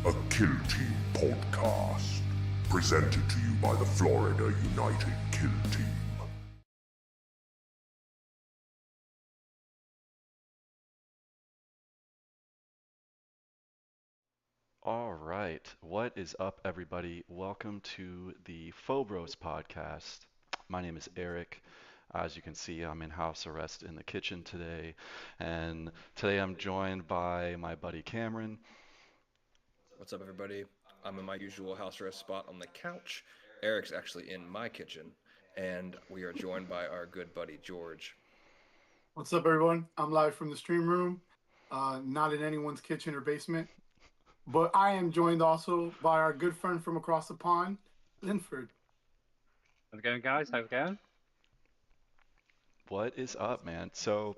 a Kill Team podcast, presented to you by the Florida United Kill Team. All right, what is up, everybody? Welcome to the PhoBros Podcast. My name is Eric. As you can see, I'm in house arrest in the kitchen today, and today I'm joined by my buddy Cameron. What's up, everybody? I'm in my usual house arrest spot on the couch. Eric's actually in my kitchen, and we are joined by our good buddy George. What's up, everyone? I'm live from the stream room, not in anyone's kitchen or basement, but I am joined also by our good friend from across the pond, Linford. How's it going, guys? How's it going? What is up, man? So,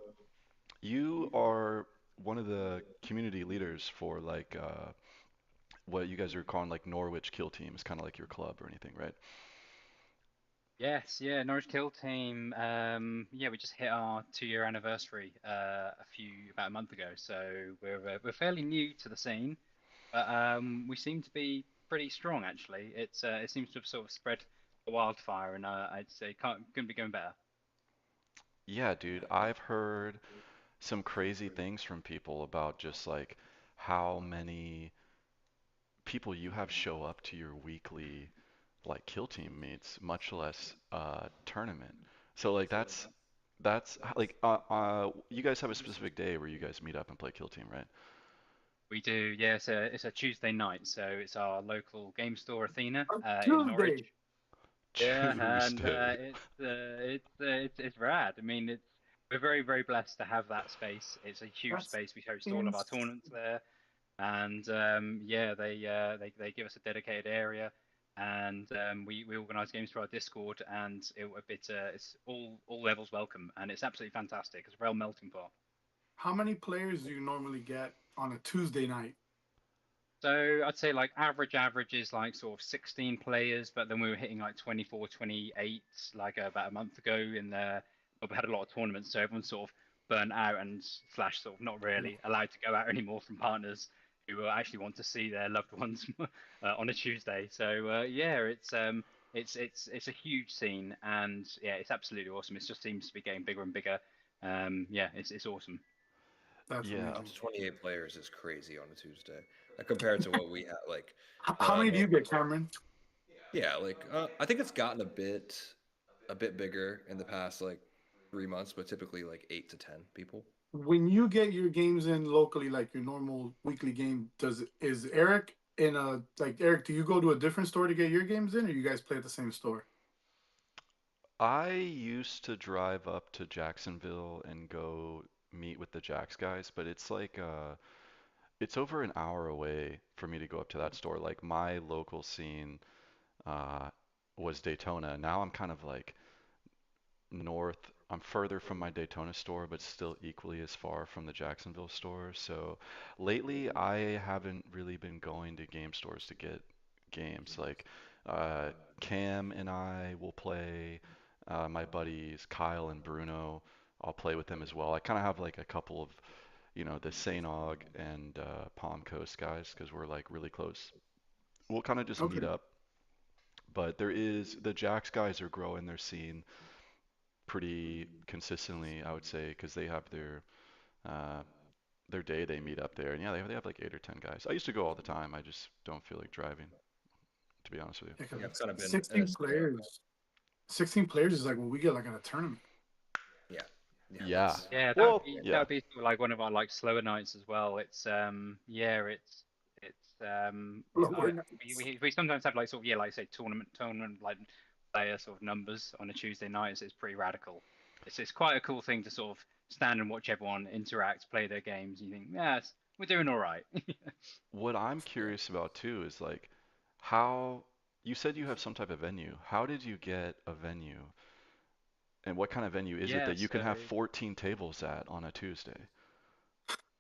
you are one of the community leaders for what you guys are calling like Norwich Kill Team. It's kind of like your club or anything, right? Yes, yeah, Norwich Kill Team. Yeah, we just hit our 2-year anniversary about a month ago, so we're fairly new to the scene, but we seem to be pretty strong actually. It seems to have sort of spread a wildfire, and I'd say couldn't be going better. Yeah, dude, I've heard some crazy things from people about just like how many people you have show up to your weekly like kill team meets, much less tournament. So like that's like you guys have a specific day where you guys meet up and play kill team, right? We do, yeah. It's a Tuesday night, so it's our local game store, Athena, in Tuesday. Norwich. Yeah, and Tuesday. it's rad. I mean, we're very blessed to have that space. It's a huge That's space. We host all of our ins- tournaments there, and yeah, they give us a dedicated area, and we organize games through our Discord, and it's all levels welcome, and it's absolutely fantastic. It's a real melting pot. How many players do you normally get on a Tuesday night? So I'd say like average is like sort of 16 players, but then we were hitting like 24, 28 like about a month ago in there. But we had a lot of tournaments, so everyone's sort of burnt out and slash sort of not really allowed to go out anymore from partners who actually want to see their loved ones on a Tuesday. So yeah, it's a huge scene, and yeah, it's absolutely awesome. It just seems to be getting bigger and bigger. Yeah, it's awesome. That's Yeah. Up amazing. to 28 players is crazy on a Tuesday, compared to what we have. Like, How many do you normal. get, Cameron? Yeah, I think it's gotten a bit bigger in the past like 3 months, but typically like 8 to 10 people. When you get your games in locally, like your normal weekly game, is Eric in a like Eric? Do you go to a different store to get your games in, or you guys play at the same store? I used to drive up to Jacksonville and go meet with the Jacks guys, but it's over an hour away for me to go up to that store. Like my local scene uh was Daytona. Now I'm kind of like north. I'm further from my Daytona store, but still equally as far from the Jacksonville store. So lately, I haven't really been going to game stores to get games. Like uh, Cam and I will play. My buddies Kyle and Bruno, I'll play with them as well. I kind of have like a couple of, the St. Aug and Palm Coast guys because we're like really close. We'll kind of just meet Okay. up. But the Jacks guys are growing their scene pretty consistently, I would say, because they have uh, their day they meet up there, and yeah, they have like 8 or 10 guys. I used to go all the time. I just don't feel like driving, to be honest with you. Yeah, 'cause Yeah, I've kind of been in a 16 similar. players. 16 players is like what we get like in a tournament. Yeah, yeah, Yeah. that's Yeah, that would Well, be yeah. sort of like one of our like slower nights as well. It's yeah, Lower nights. we sometimes have like sort of yeah, like I say tournament like player sort of numbers on a Tuesday night. So it's pretty radical. It's quite a cool thing to sort of stand and watch everyone interact, play their games. And you think, yeah, we're doing all right. What I'm yeah. curious about too is like how you said you have some type of venue. How did you get a venue? And what kind of venue is it Yeah, that you can so have 14 tables at on a Tuesday?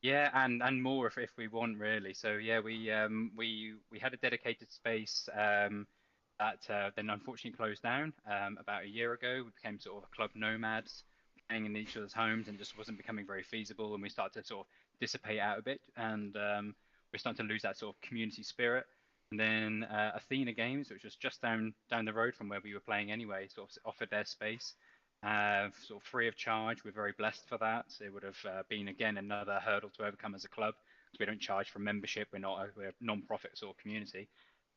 yeah, and more if we want really. So yeah, we had a dedicated space that then unfortunately closed down about a year ago. We became sort of a club nomads, playing in each other's homes, and just wasn't becoming very feasible. And we started to sort of dissipate out a bit. And we're starting to lose that sort of community spirit. And then Athena Games, which was just down the road from where we were playing anyway, sort of offered their space, sort of free of charge. We're very blessed for that. It would have been again another hurdle to overcome as a club because we don't charge for membership. We're a non-profit sort of community.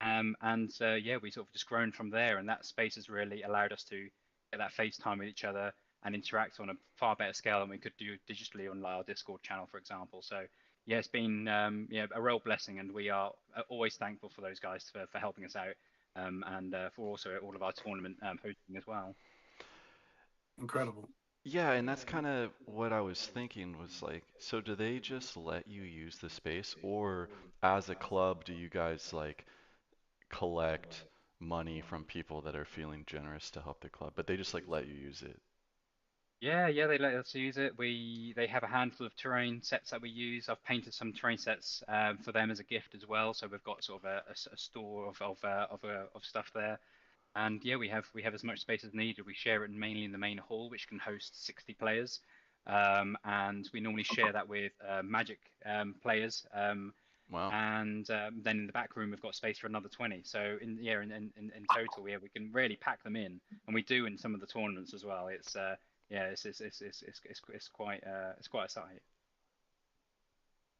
Yeah, we sort of just grown from there, and that space has really allowed us to get that FaceTime with each other and interact on a far better scale than we could do digitally on our Discord channel, for example. So yeah, it's been a real blessing, and we are always thankful for those guys for helping us out, and for also all of our tournament hosting as well. Incredible. Yeah, and that's kind of what I was thinking was like, so do they just let you use the space, or as a club, do you guys like collect money from people that are feeling generous to help the club, but they just like let you use it? Yeah, they let us use it. They have a handful of terrain sets that we use. I've painted some terrain sets for them as a gift as well. So we've got sort of a store of stuff there. And yeah, we have as much space as needed. We share it mainly in the main hall, which can host 60 players. And we normally share that with Magic players. Wow. And then in the back room, we've got space for another 20. So in total, yeah, we can really pack them in, and we do in some of the tournaments as well. It's yeah, it's quite a sight.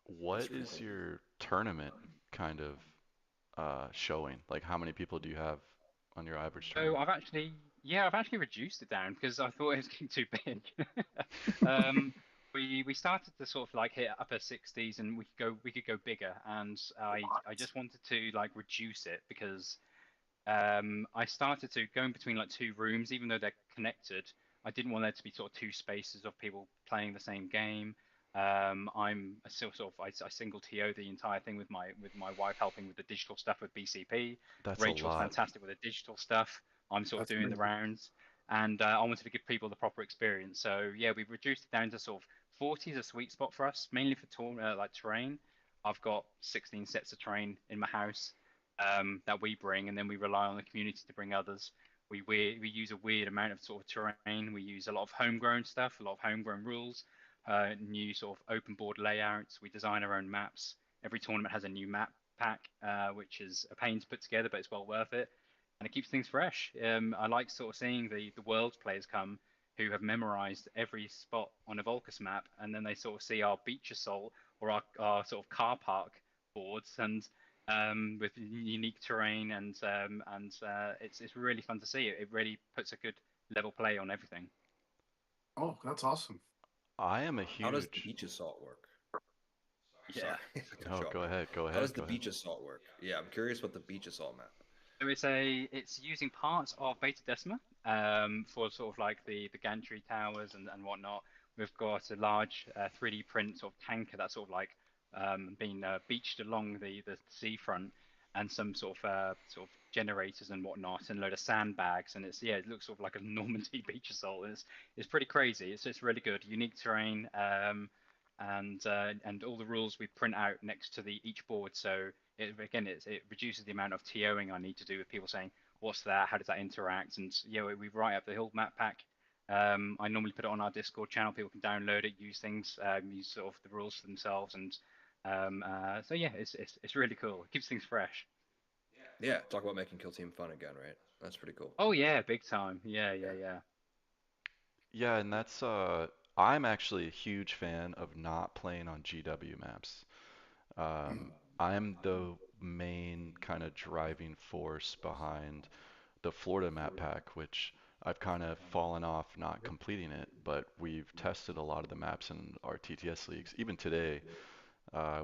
That's What is cool. your tournament kind of showing? Like how many people do you have on your average So tournament? I've actually reduced it down because I thought it was getting too big. um, we started to sort of like hit upper 60s, and we could go bigger, and I just wanted to like reduce it because I started to go in between like two rooms, even though they're connected. I didn't want there to be sort of two spaces of people playing the same game. I'm a sort of I single TO the entire thing with my wife helping with the digital stuff with BCP. That's a Rachel's lot. fantastic with the digital stuff. I'm sort of That's doing the amazing. rounds, and I wanted to give people the proper experience. So yeah, we've reduced it down to sort of 40 is a sweet spot for us, mainly for like terrain. I've got 16 sets of terrain in my house that we bring, and then we rely on the community to bring others. We use a weird amount of sort of terrain. We use a lot of homegrown stuff, a lot of homegrown rules, new sort of open board layouts. We design our own maps. Every tournament has a new map pack, which is a pain to put together, but it's well worth it, and it keeps things fresh. I like sort of seeing the world players come who have memorized every spot on a Volcus map, and then they sort of see our beach assault or our sort of car park boards, and with unique terrain, and it's really fun to see. It really puts a good level play on everything. Oh, that's awesome. I am a How does the huge. beach assault work? Sorry, Yeah. I cut No, you off go there. ahead, go How ahead, does the go ahead. beach assault work? Yeah, I'm curious what the beach assault map. So it's using parts of Beta Decima for sort of like the gantry towers and whatnot. We've got a large 3D print sort of tanker that's sort of like been beached along the seafront, and some sort of generators and whatnot, and a load of sandbags, and it looks sort of like a Normandy beach assault. It's pretty crazy. It's really good, unique terrain, and all the rules we print out next to the each board. So it reduces the amount of TOing I need to do with people saying, "What's that? How does that interact?" And yeah, we write up the whole map pack. I normally put it on our Discord channel. People can download it, use things, use sort of the rules for themselves, and so yeah, it's really cool. It keeps things fresh. Yeah, talk about making Kill Team fun again, right? That's pretty cool. Oh yeah, big time. Yeah, yeah, Yeah. yeah. Yeah, and that's I'm actually a huge fan of not playing on GW maps. Mm. I'm the main kind of driving force behind the Florida map pack, which I've kind of fallen off not completing it, but we've tested a lot of the maps in our TTS leagues. Even today,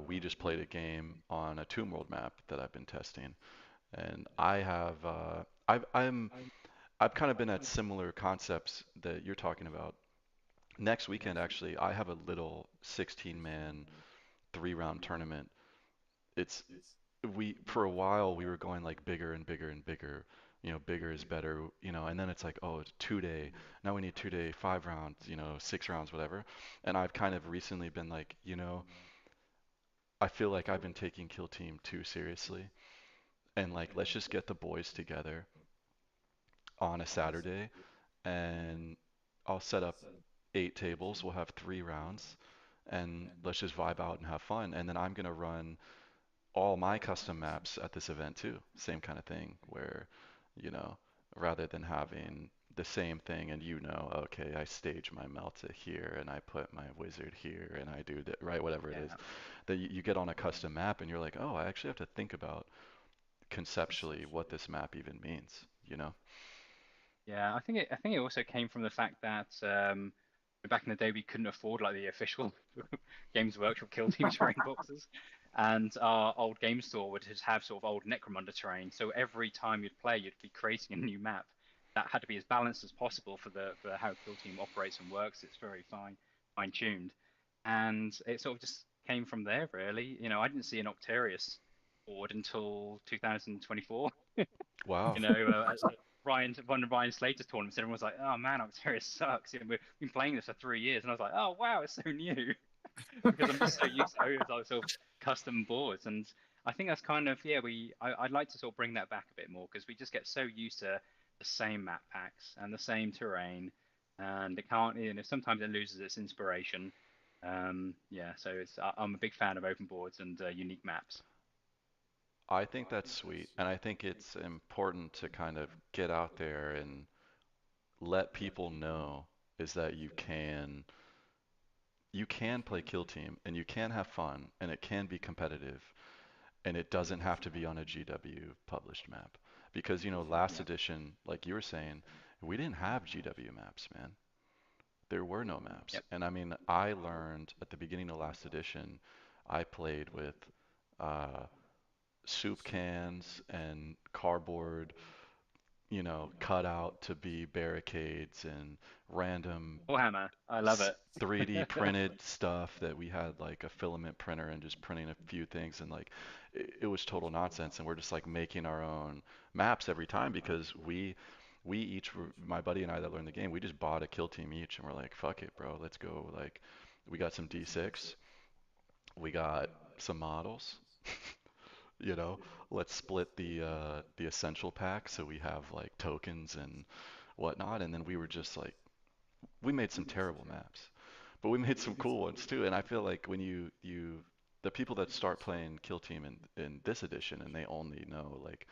we just played a game on a Tomb World map that I've been testing, and I've kind of been at similar concepts that you're talking about. Next weekend, actually, I have a little 16-man three-round tournament. It's we for a while we were going like bigger and bigger and bigger. Bigger is better, and then it's like, oh, it's 2 day. Now we need 2 day, 5 rounds, 6 rounds, whatever. And I've kind of recently been like, I feel like I've been taking Kill Team too seriously. And like, let's just get the boys together on a Saturday and I'll set up 8 tables. We'll have 3 rounds and let's just vibe out and have fun. And then I'm gonna run all my custom maps at this event too. Same kind of thing where, you know, rather than having the same thing and okay, I stage my Melta here and I put my wizard here and I do that, right, whatever it is, Yeah. that you get on a custom map and you're like, oh, I actually have to think about conceptually what this map even means, you know? Yeah, I think it also came from the fact that back in the day we couldn't afford like the official Games Workshop Kill Team terrain boxes, and our old game store would just have sort of old Necromunda terrain. So every time you'd play, you'd be creating a new map that had to be as balanced as possible for how Kill Team operates and works. It's very fine tuned, and it sort of just came from there really. You know, I didn't see an Octarius board until 2024. Wow. You know, one of Ryan Slater's tournaments, everyone was like, "Oh man, Octarius sucks." You know, we've been playing this for 3 years, and I was like, "Oh wow, it's so new," because I'm just so used to those sort of custom boards, and I think that's kind of yeah, I'd like to sort of bring that back a bit more because we just get so used to the same map packs and the same terrain, and it can't, you know, sometimes it loses its inspiration. Yeah, so I'm a big fan of open boards and unique maps. I think that's sweet, and I think it's important to kind of get out there and let people know is that you can play Kill Team and you can have fun and it can be competitive and it doesn't have to be on a GW published map. Because, last Yeah, edition, like you were saying, we didn't have GW maps, man. There were no maps. yep. And I mean, I learned at the beginning of last edition, I played with uh, soup cans and cardboard, cut out to be barricades and random Warhammer, I love it. 3D printed stuff that we had like a filament printer and just printing a few things and like it was total nonsense and we're just like making our own maps every time because we each were, my buddy and I that learned the game, we just bought a kill team each and we're like, fuck it, bro, let's go. Like we got some D6, we got some models, you know, let's split the essential pack so we have like tokens and whatnot and then we were just like we made some terrible maps, but we made some cool ones too. And I feel like when the people that start playing Kill Team in this edition and they only know like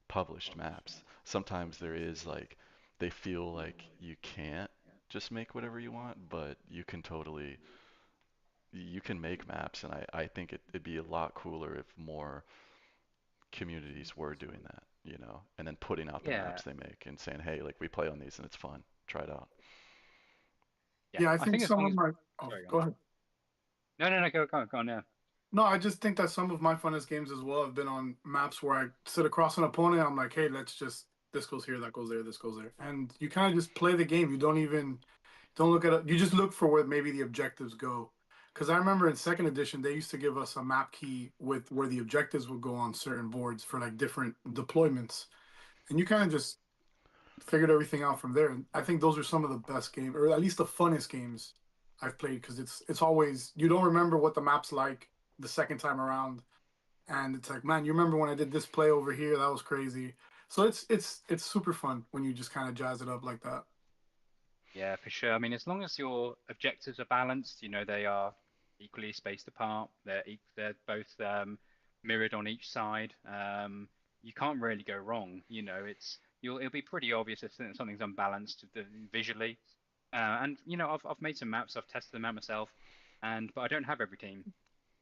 published maps, sometimes there is like they feel like you can't just make whatever you want, but you can make maps, and I think it'd be a lot cooler if more communities were doing that, and then putting out the Yeah, maps they make and saying, hey, like we play on these and it's fun. Try it out. yeah. Yeah, I I think think as some long of as my. Oh, sorry, go go on. ahead. No, go on. Yeah, No, I just think that some of my funnest games as well have been on maps where I sit across an opponent. I'm like, hey, let's just this goes here, that goes there, this goes there, and you kind of just play the game. You don't look at it. You just look for where maybe the objectives go. Because I remember in second edition they used to give us a map key with where the objectives would go on certain boards for like different deployments, and you kind of just figured everything out from there. And I think those are some of the best games, or at least the funnest games I've played, because it's always you don't remember what the map's like the second time around, and it's like, man, you remember when I did this play over here? That was crazy. So it's super fun when you just kind of jazz it up like that. yeah, for sure. I mean, as long as your objectives are balanced, you know, they are equally spaced apart. They're both mirrored on each side. You can't really go wrong. You know, it'll be pretty obvious if something's unbalanced visually. And you know, I've made some maps. I've tested them out myself, but I don't have every team.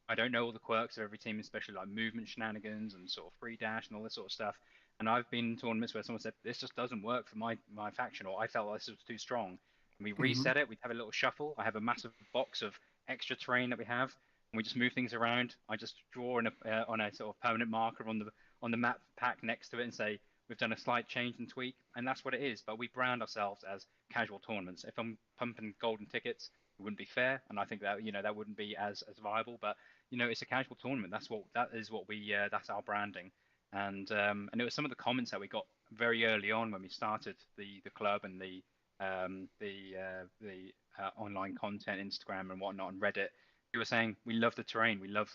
I don't know all the quirks of every team, especially like movement shenanigans and sort of free dash and all this sort of stuff. And I've been in tournaments where someone said this just doesn't work for my faction, or I felt like this was too strong. And we Hmm. reset it. We have a little shuffle. I have a massive box of extra terrain that we have, and we just move things around. I just draw on a sort of permanent marker on the map pack next to it and say we've done a slight change and tweak, and that's what it is. But we brand ourselves as casual tournaments. If I'm pumping golden tickets, it wouldn't be fair, and I think that you know that wouldn't be as viable. But you know, it's a casual tournament. That is what we that's our branding. And it was some of the comments that we got very early on when we started the club and the online content, Instagram and whatnot, and Reddit. We were saying we love the terrain, we love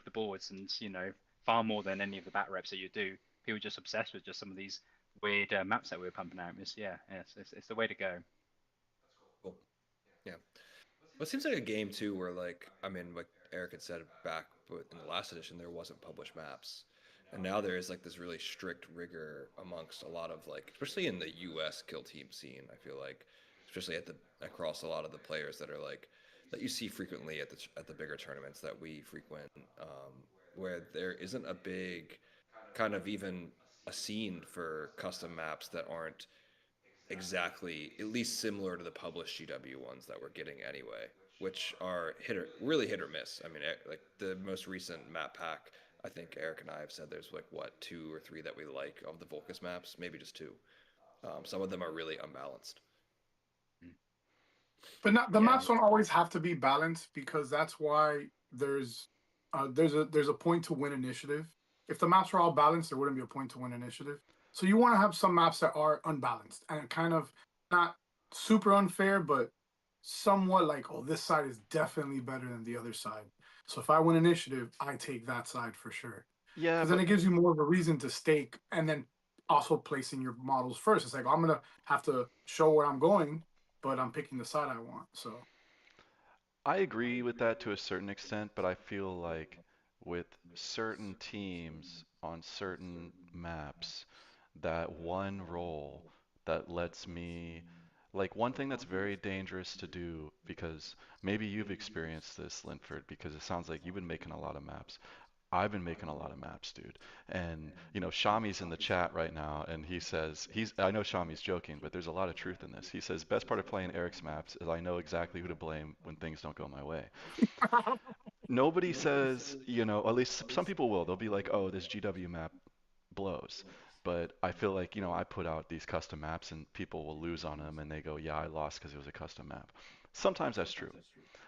the boards, and you know, far more than any of the bat reps that you do. People are just obsessed with just some of these weird maps that we were pumping out. It's the way to go. Cool. Yeah. Well, it seems like a game too where like I mean like Eric had said back but in the last edition there wasn't published maps, and now there is like this really strict rigor amongst a lot of like, especially in the U.S. kill team scene. I feel like, especially across a lot of the players that are like that you see frequently at the bigger tournaments that we frequent, where there isn't a big kind of even a scene for custom maps that aren't exactly at least similar to the published GW ones that we're getting anyway, which are really hit or miss. I mean, like the most recent map pack, I think Eric and I have said there's like what 2 or 3 that we like of the Volcus maps, maybe just 2. Some of them are really unbalanced. But not, the maps don't always have to be balanced, because that's why there's a point to win initiative. If the maps are all balanced, there wouldn't be a point to win initiative. So you want to have some maps that are unbalanced and kind of not super unfair, but somewhat like, oh, this side is definitely better than the other side. So if I win initiative, I take that side for sure. Yeah, Because then it gives you more of a reason to stake, and then also placing your models first. It's like, I'm gonna have to show where I'm going, but I'm picking the side I want. So I agree with that to a certain extent, but I feel like with certain teams on certain maps, that one role that lets me, like one thing that's very dangerous to do, because maybe you've experienced this, Linford, because it sounds like you've been making a lot of maps. I've been making a lot of maps, dude. And Shami's in the chat right now, and he says I know Shami's joking, but there's a lot of truth in this. He says best part of playing Eric's maps is I know exactly who to blame when things don't go my way. Nobody says, at least some people will. They'll be like, "Oh, this GW map blows." But I feel like, I put out these custom maps and people will lose on them and they go, "Yeah, I lost because it was a custom map." Sometimes that's true.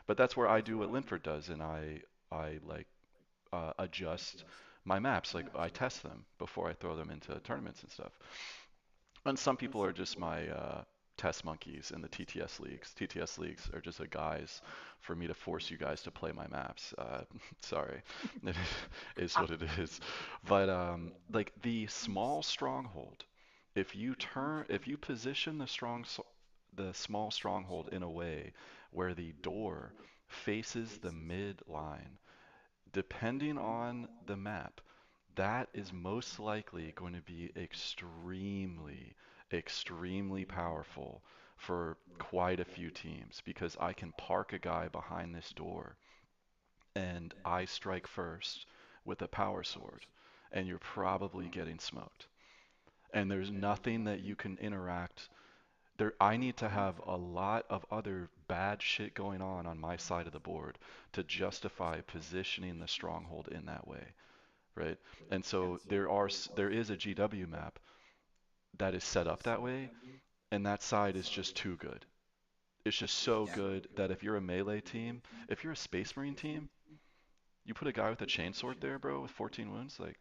But that's where I do what Linford does, and I like adjust my maps. Like I test them before I throw them into tournaments and stuff. And some people are just my test monkeys in the TTS leagues. TTS leagues are just a guise for me to force you guys to play my maps. Sorry, it is what it is. But like the small stronghold, if you position the small stronghold in a way where the door faces the mid line, depending on the map, that is most likely going to be extremely, extremely powerful for quite a few teams, because I can park a guy behind this door and I strike first with a power sword, and you're probably getting smoked. And there's nothing that you can interact there. I need to have a lot of other bad shit going on my side of the board to justify positioning the stronghold in that way, right? And so there is a GW map that is set up that way, and that side is just too good. It's just so good that if you're a melee team, if you're a Space Marine team, you put a guy with a chainsword there, bro, with 14 wounds, like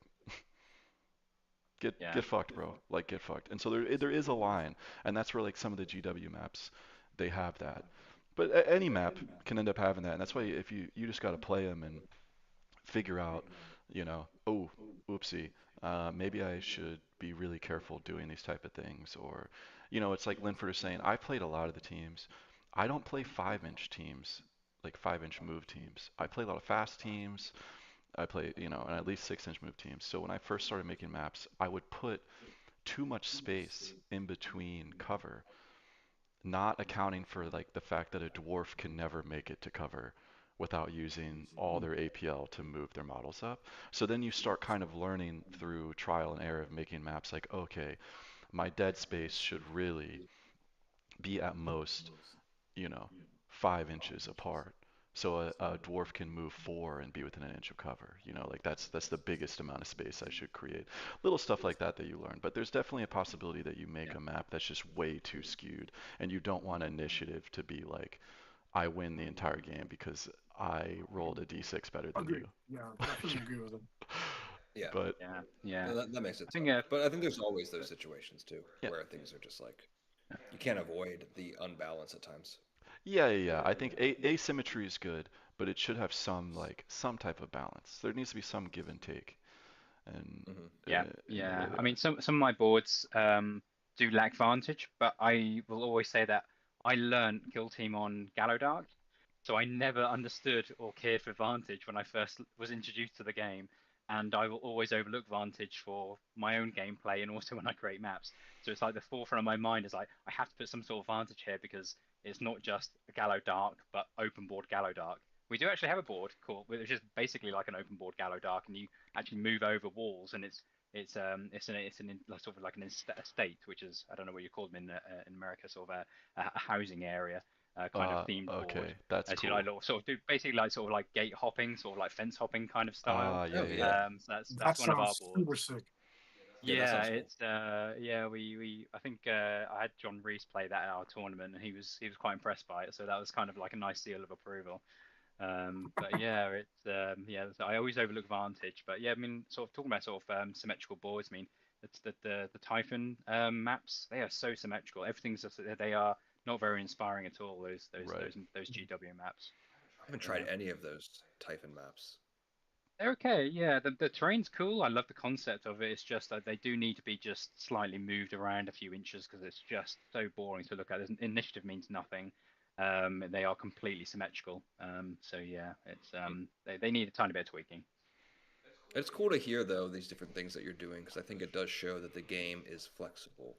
get fucked, bro. Like get fucked. And so there is a line, and that's where like some of the GW maps they have that. But any map can end up having that, and that's why if you just got to play them and figure out, oh, oopsie, maybe I should be really careful doing these type of things. Or, it's like Linford is saying, I played a lot of the teams. I don't play 5-inch teams, like 5-inch move teams. I play a lot of fast teams. I play, and at least 6-inch move teams. So when I first started making maps, I would put too much space in between cover, not accounting for like the fact that a dwarf can never make it to cover without using all their APL to move their models up. So then you start kind of learning through trial and error of making maps like, okay, my dead space should really be at most, you know, 5 inches apart. So a dwarf can move 4 and be within an inch of cover. Like that's the biggest amount of space I should create. Little stuff like that you learn. But there's definitely a possibility that you make a map that's just way too skewed, and you don't want initiative to be like, I win the entire game because I rolled a d6 better than agree. you. Yeah, definitely agree with him. Yeah. But yeah. No, that makes it I think, tough. But I think there's always those situations too, Yeah. where things are just like you can't avoid the unbalance at times. yeah. I think asymmetry is good, but it should have some type of balance. There needs to be some give and take. And Yeah. I mean, some of my boards do lack Vantage, but I will always say that I learned Kill Team on Gallodark. So I never understood or cared for Vantage when I first was introduced to the game, and I will always overlook Vantage for my own gameplay and also when I create maps. So it's like the forefront of my mind is like I have to put some sort of Vantage here because it's not just a Gallo Dark, but open board Gallo Dark. We do actually have a board called, which is basically like an open board Gallo Dark, and you actually move over walls, and it's like sort of like an estate, which is I don't know what you call them in America, sort of a housing area, kind of themed board. Okay, that's As you cool. like sort of do basically like sort of like gate hopping, sort of like fence hopping kind of style. Yeah, Oh yeah, yeah. yeah. So That that's one of our sounds super boards. sick. Yeah, that Yeah, sounds cool. it's we I think I had John Reese play that at our tournament, and he was quite impressed by it. So that was kind of like a nice seal of approval. But yeah, so I always overlook Vantage. But yeah, I mean, sort of talking about sort of symmetrical boards. I mean, it's the Typhon maps. They are so symmetrical. Everything's just, they are not very inspiring at all. Right. Those GW maps. I haven't tried any of those Typhon maps. They're okay, yeah. The terrain's cool. I love the concept of it. It's just that they do need to be just slightly moved around a few inches because it's just so boring to look at. Initiative means nothing. They are completely symmetrical. So yeah, it's they need a tiny bit of tweaking. It's cool to hear though these different things that you're doing because I think it does show that the game is flexible,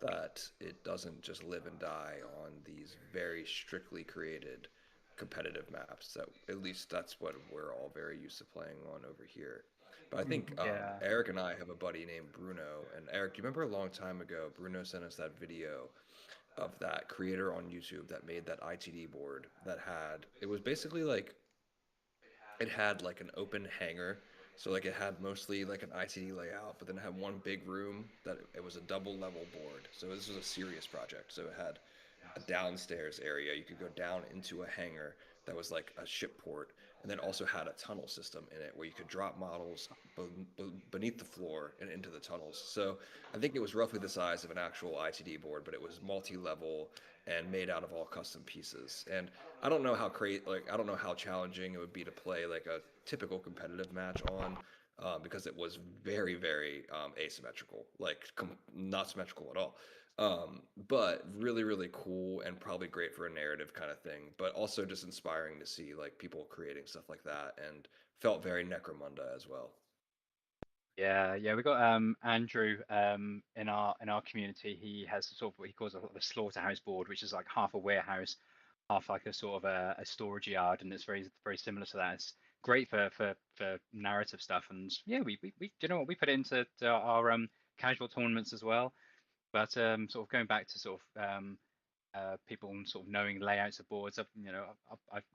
that it doesn't just live and die on these very strictly created competitive maps. That at least that's what we're all very used to playing on over here. But I think Yeah. Eric and I have a buddy named Bruno. And Eric, do you remember a long time ago, Bruno sent us that video of that creator on YouTube that made that ITD board that had, it was basically like it had like an open hangar. So like it had mostly like an ITD layout, but then it had one big room that it was a double level board. So this was a serious project. So it had a downstairs area. You could go down into a hangar that was like a ship port, and then also had a tunnel system in it where you could drop models beneath the floor and into the tunnels. So I think it was roughly the size of an actual ITD board, but it was multi-level and made out of all custom pieces. And I don't know how I don't know how challenging it would be to play like a typical competitive match on. Because it was very, very asymmetrical, like not symmetrical at all. But really, really cool and probably great for a narrative kind of thing, but also just inspiring to see like people creating stuff like that and felt very Necromunda as well. Yeah, we got Andrew in our community. He has sort of what he calls the slaughterhouse board, which is like half a warehouse, half like a sort of a storage yard, and it's very similar to that. It's great for narrative stuff, and yeah, we do you know what we put it into our casual tournaments as well. But sort of going back to sort of people sort of knowing layouts of boards.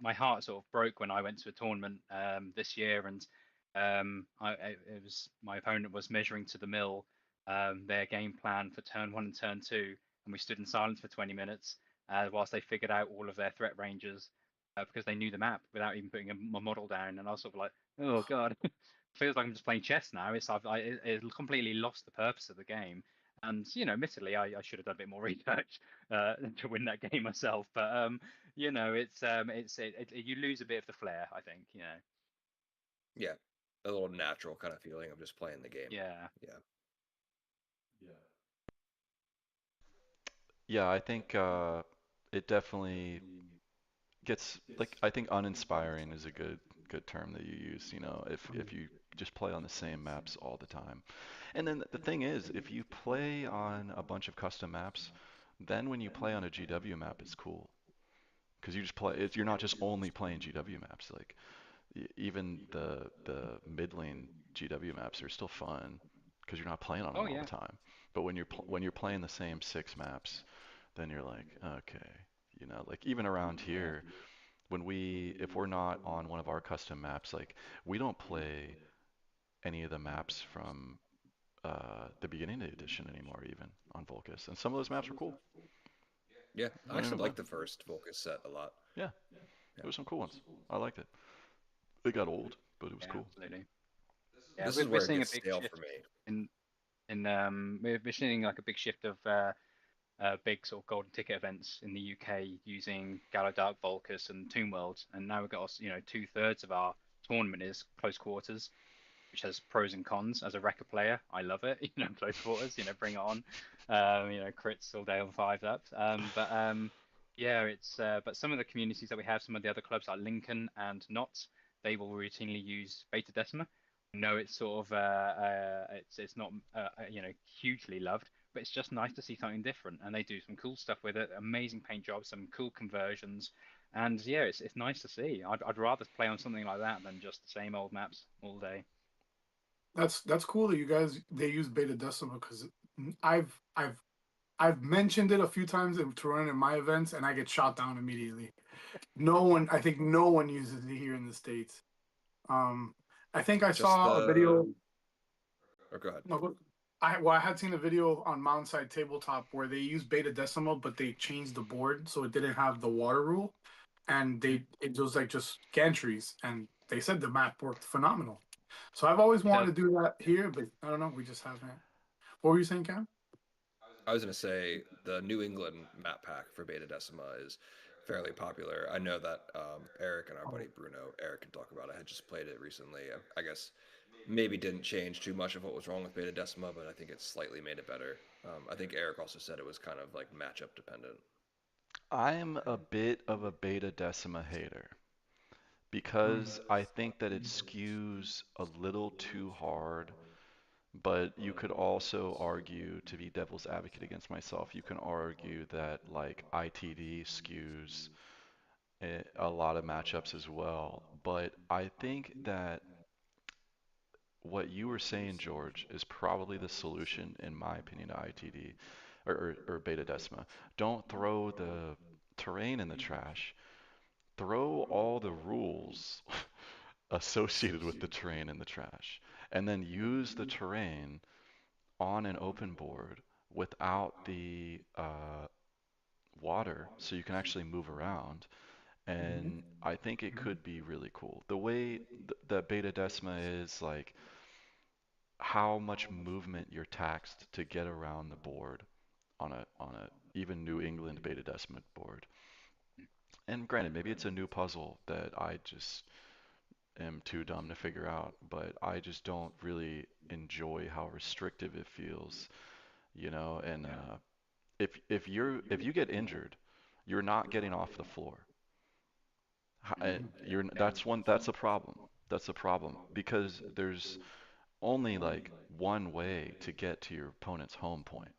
My heart sort of broke when I went to a tournament this year, and it was my opponent was measuring to the mill their game plan for turn one and turn two, and we stood in silence for 20 minutes whilst they figured out all of their threat ranges because they knew the map without even putting a model down. And I was sort of like, oh god, feels like I'm just playing chess now. It completely lost the purpose of the game. And admittedly, I should have done a bit more research to win that game myself. But you lose a bit of the flair, I think. Yeah, a little natural kind of feeling of just playing the game. Yeah. Yeah. Yeah, I think it definitely gets like I think uninspiring is a good term that you use, you know, if you just play on the same maps all the time. And then the thing is, if you play on a bunch of custom maps, then when you play on a GW map, it's cool because you just play you're not just only playing GW maps. Like even the mid lane GW maps are still fun because you're not playing on Oh them all yeah. the time. But when you're playing the same six maps, then you're like, okay, you know, like even around here, if we're not on one of our custom maps, like we don't play any of the maps from the beginning of the edition anymore, even on Volcus. And some of those maps were cool. Yeah, I I don't actually even like mind. the first Volcus set a lot. Yeah, Yeah. there were some cool ones. I liked it. It got old, but it was Yeah, cool. absolutely. Yeah, This we're, is we're where it seeing a gets big stale for shift me. we're seeing like a big shift of big sort of golden ticket events in the UK using Galadark, Volcus, and Tomb World, and now we've got 2/3 of our tournament is close quarters, which has pros and cons. As a Rekka player, I love it. Close quarters, bring it on. Crits all day on 5 ups. But Yeah, it's but some of the communities that we have, some of the other clubs like Lincoln and Notts, they will routinely use Beta Decima. No, it's sort of it's not hugely loved, but it's just nice to see something different, and they do some cool stuff with it. Amazing paint jobs, some cool conversions, and yeah, it's nice to see. I'd rather play on something like that than just the same old maps all day. That's cool that you guys they use Beta Decima because I've I've I've mentioned it a few times to run in my events and I get shot down immediately. I think no one uses it here in the States. Um, I think I Just saw a the. video. Or go ahead. No, I had seen a video on Mountainside Tabletop where they used Beta Decimal, but they changed the board so it didn't have the water rule, and it was like just gantries, and they said the map worked phenomenal. So I've always It does. wanted to do that here, but I don't know, we just haven't. What were you saying, Cam? I was going to say the New England map pack for Beta Decima is fairly popular. I know that Eric and our buddy Bruno, Eric can talk about it, had just played it recently. I guess maybe didn't change too much of what was wrong with Beta Decima, but I think it slightly made it better. I think Eric also said it was kind of like matchup dependent. I'm a bit of a Beta Decima hater because I think that it skews a little too hard. But you could also argue, to be devil's advocate against myself, you can argue that like ITD skews a lot of matchups as well. But I think that what you were saying, George, is probably the solution, in my opinion, to ITD or Beta Decima. Don't throw the terrain in the trash. Throw all the rules associated with the terrain in the trash, and then use the terrain on an open board without the water so you can actually move around. And I think it could be really cool. The way that Beta Decima is, like, how much movement you're taxed to get around the board on a even New England Beta Decima board. And granted, maybe it's a new puzzle that I just am too dumb to figure out, but I just don't really enjoy how restrictive it feels, you know, and if you get injured, you're not getting off the floor. That's a problem. That's a problem because there's only like one way to get to your opponent's home point,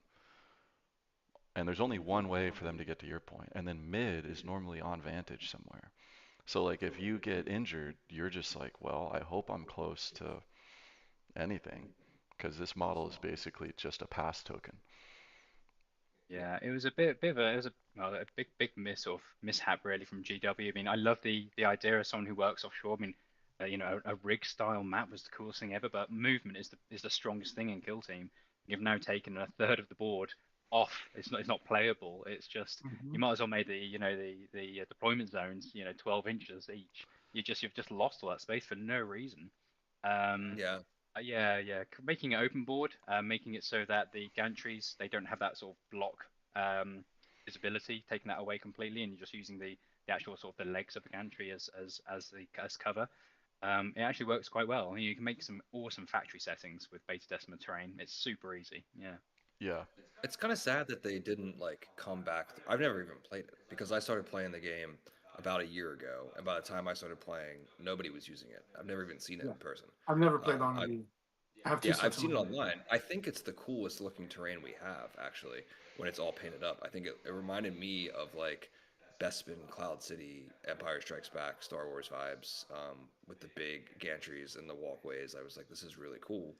and there's only one way for them to get to your point, and then mid is normally on vantage somewhere. So like if you get injured, you're just like, well, I hope I'm close to anything because this model is basically just a pass token. Yeah, it was a bit of a, it was a, well, a big miss or mishap really from GW. I mean, I love the idea of someone who works offshore. I mean, a rig style map was the coolest thing ever, but movement is the strongest thing in Kill Team. You've now taken a third of the board off. It's not playable. It's just you might as well make the deployment zones 12 inches each. You've just lost all that space for no reason. Um, Yeah, yeah. Making it open board, making it so that the gantries they don't have that sort of block um, visibility, taking that away completely, and you're just using the actual sort of the legs of the gantry as cover. It actually works quite well. You can make some awesome factory settings with Beta Decima terrain. It's super easy. Yeah. Yeah. it's kind of sad that they didn't like come back. I've never even played it because I started playing the game about a year ago, and by the time I started playing, nobody was using it. I've never even seen it Yeah, in person. I've never played on I it. I have two Yeah, I've sets in seen my it room. online. I think it's the coolest looking terrain we have, actually, when it's all painted up. I think it reminded me of like Bespin, Cloud City, Empire Strikes Back, Star Wars vibes, with the big gantries and the walkways. I was like, this is really cool.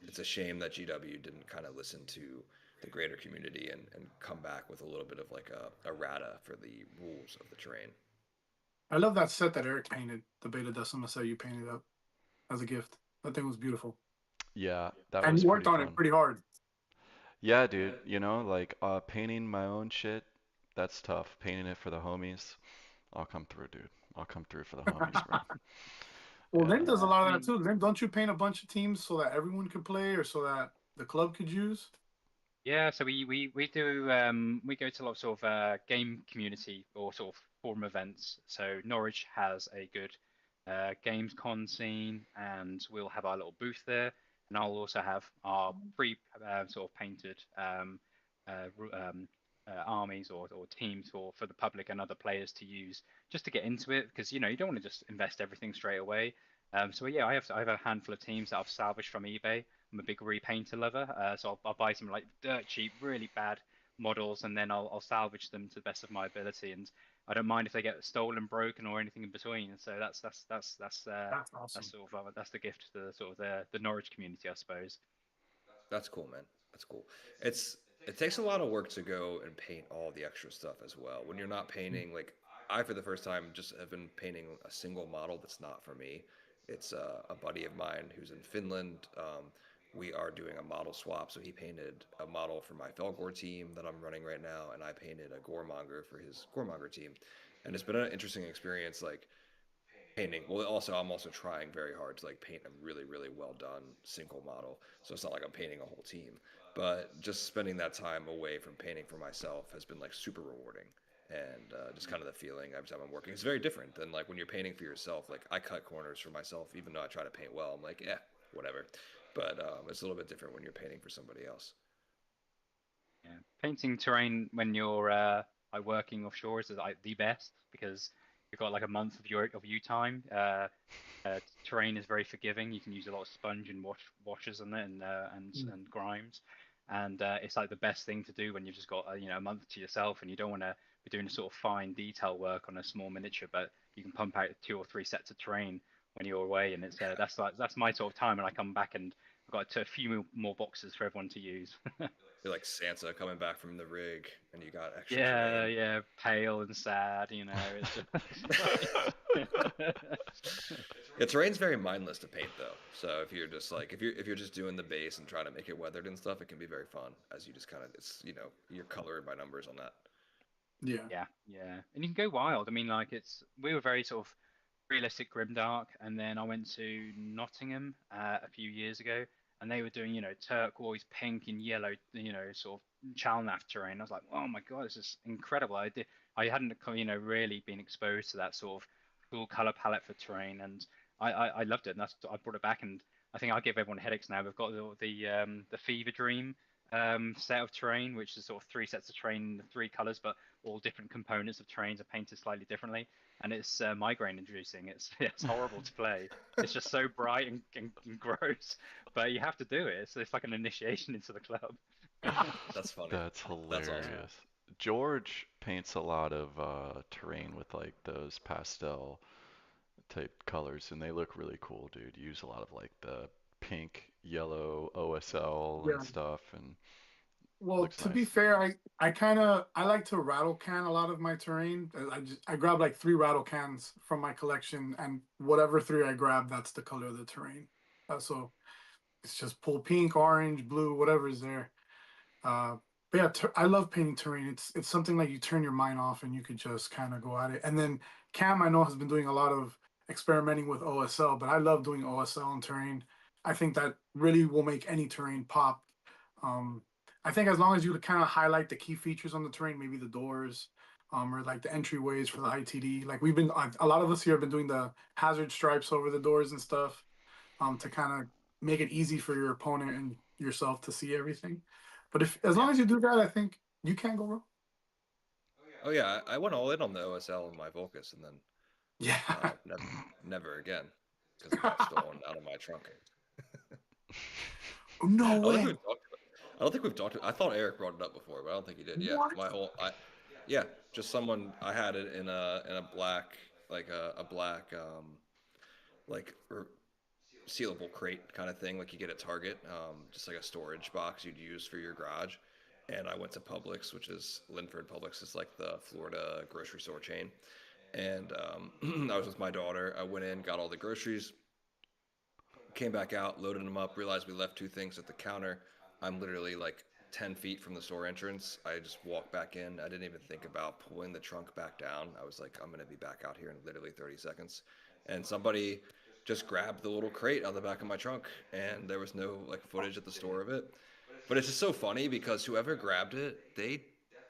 It's a shame that GW didn't kind of listen to the greater community and come back with a little bit of like a errata for the rules of the terrain. I love that set that Eric painted, the Beta Decima set you painted up as a gift. That thing was beautiful. Yeah, that And was you worked pretty on it fun. pretty hard. Yeah, dude, like painting my own shit, that's tough. Painting it for the homies, I'll come through, dude. I'll come through for the homies, bro. Well, Lim Yeah. does a Yeah, I lot of that mean, too. Lim, don't you paint a bunch of teams so that everyone could play or so that the club could use? yeah. So we do we go to a lot of sort of game community or sort of forum events. So Norwich has a good games con scene, and we'll have our little booth there. And I'll also have our pre sort of painted armies or teams for the public and other players to use just to get into it, because you don't want to just invest everything straight away. So yeah, I have a handful of teams that I've salvaged from eBay. I'm a big repainter lover, so I'll buy some like dirt cheap, really bad models, and then I'll salvage them to the best of my ability. And I don't mind if they get stolen, broken, or anything in between. So That's awesome. that's sort of that's the gift to sort of the Norwich community, I suppose. That's cool, man. That's cool. It's it takes a lot of work to go and paint all the extra stuff as well. When you're not painting, like I for the first time just have been painting a single model that's not for me. It's a buddy of mine who's in Finland. We are doing a model swap, so he painted a model for my Felgor team that I'm running right now, and I painted a Goremonger for his Goremonger team. And it's been an interesting experience, like painting. Well, also I'm also trying very hard to like paint a really really well done single model. So it's not like I'm painting a whole team, but just spending that time away from painting for myself has been like super rewarding. And just kind of the feeling every time I'm working, it's very different than like when you're painting for yourself. Like I cut corners for myself, even though I try to paint well. I'm like, yeah, whatever. But it's a little bit different when you're painting for somebody else. Yeah, painting terrain when you're like working offshore is like the best because you've got like a month of you time. Terrain is very forgiving. You can use a lot of sponge and washes on it and grimes, and it's like the best thing to do when you've just got a month to yourself and you don't want to be doing a sort of fine detail work on a small miniature, but you can pump out 2 or 3 sets of terrain when you're away, and it's that's my sort of time when I come back and I've got a few more boxes for everyone to use. You're like Santa coming back from the rig, and you got extra Yeah, terrain. yeah, pale and sad, It's just Yeah, terrain's very mindless to paint though. So if you're just like if you're just doing the base and trying to make it weathered and stuff, it can be very fun as you just kind of it's you're colored by numbers on that. Yeah. yeah, yeah, and you can go wild. I mean, like we were very sort of realistic grimdark, and then I went to Nottingham a few years ago, and they were doing turquoise, pink, and yellow, sort of Chalnath terrain. I was like, oh my god, this is incredible. I hadn't really been exposed to that sort of cool color palette for terrain, and I loved it, and I brought it back, and I think I'll give everyone headaches now. We've got the Fever Dream set of terrain, which is sort of 3 sets of terrain, 3 colors, but all different components of terrains are painted slightly differently, and it's migraine inducing. It's horrible to play. It's just so bright and gross, but you have to do it. So it's like an initiation into the club. That's funny. That's That's awesome. Yeah. hilarious. George paints a lot of terrain with like those pastel type colors, and they look really cool, dude. You use a lot of like the pink, yellow OSL and Yeah. stuff, and Well, looks to be nice. fair, I like to rattle can a lot of my terrain. I grab like 3 rattle cans from my collection, and whatever 3 I grab, that's the color of the terrain. So it's just pull pink, orange, blue, whatever is there. Uh, but yeah, I love painting terrain. It's something like you turn your mind off and you could just kind of go at it. And then Cam, I know, has been doing a lot of experimenting with OSL, but I love doing OSL on terrain. I think that really will make any terrain pop. Um, I think as long as you kind of highlight the key features on the terrain, maybe the doors, or like the entryways for the ITD. Like a lot of us here have been doing the hazard stripes over the doors and stuff, to kind of make it easy for your opponent and yourself to see everything. But if as Yeah. long as you do that, I think you can't go wrong. Oh yeah, I went all in on the OSL in my Volcus, and then Yeah. never again because it got stolen out of my trunk. No I don't think way. we've talked. I don't think we've talked. I thought Eric brought it up before, but I don't think he did. Yeah, What? yeah, just someone. I had it in a black, like a black, like sealable crate kind of thing, like you get at Target, just like a storage box you'd use for your garage. And I went to Publix, which is Linford. Publix is like the Florida grocery store chain. And I was with my daughter. I went in, got all the groceries, came back out, loaded them up, realized we left 2 things at the counter. I'm literally like 10 feet from the store entrance. I just walked back in. I didn't even think about pulling the trunk back down. I was like, I'm going to be back out here in literally 30 seconds. And somebody just grabbed the little crate out the back of my trunk, and there was no like footage at the store of it. But it's just so funny because whoever grabbed it, they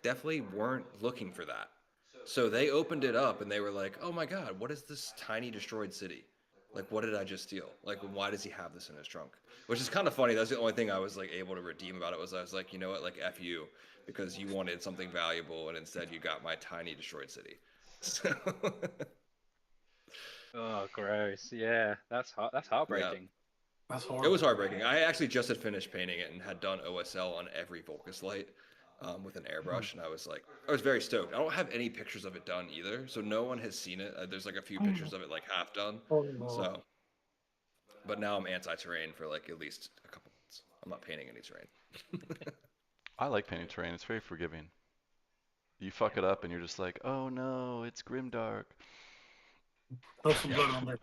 definitely weren't looking for that. So they opened it up and they were like, "Oh my God, what is this tiny destroyed city?" Like, what did I just steal? Like, why does he have this in his trunk? Which is kind of funny. That's the only thing I was like able to redeem about it was I was like, you know what, like F you, because you wanted something valuable and instead you got my tiny destroyed city. So Oh, gross. Yeah, that's yeah, heartbreaking. That's it horrible. was heartbreaking. I actually just had finished painting it and had done OSL on every Volcus light with an airbrush, and I was like, I was very stoked. I don't have any pictures of it done either, so no one has seen it. There's like a few pictures of it like half done. So, but now I'm anti-terrain for like at least a couple months. I'm not painting any terrain. I like painting terrain. It's very forgiving. You fuck it up and you're just like, oh no, it's grimdark. Throw some Yeah. blood on there.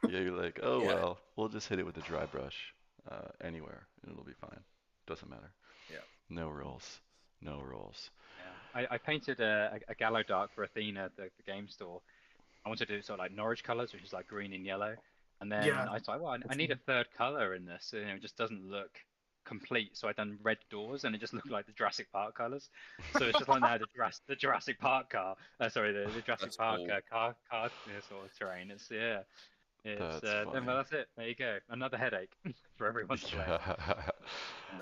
Yeah, you're like, oh Yeah. well, we'll just hit it with a dry brush anywhere and it'll be fine. Doesn't matter. Yeah. No rules. No rules. Yeah, I painted a Gallo Dark for Athena, the game store. I wanted to do sort of like Norwich colors, which is like green and yellow. And then Yeah. I thought, well, I need a third color in this. It just doesn't look complete. So I done red doors, and it just looked like the Jurassic Park colors. So it's just like now the Jurassic Park car. Sorry, the Jurassic That's Park cool. car sort of terrain. It's It's That's funny. well, that's it. There you go. Another headache for everyone to play. Yeah.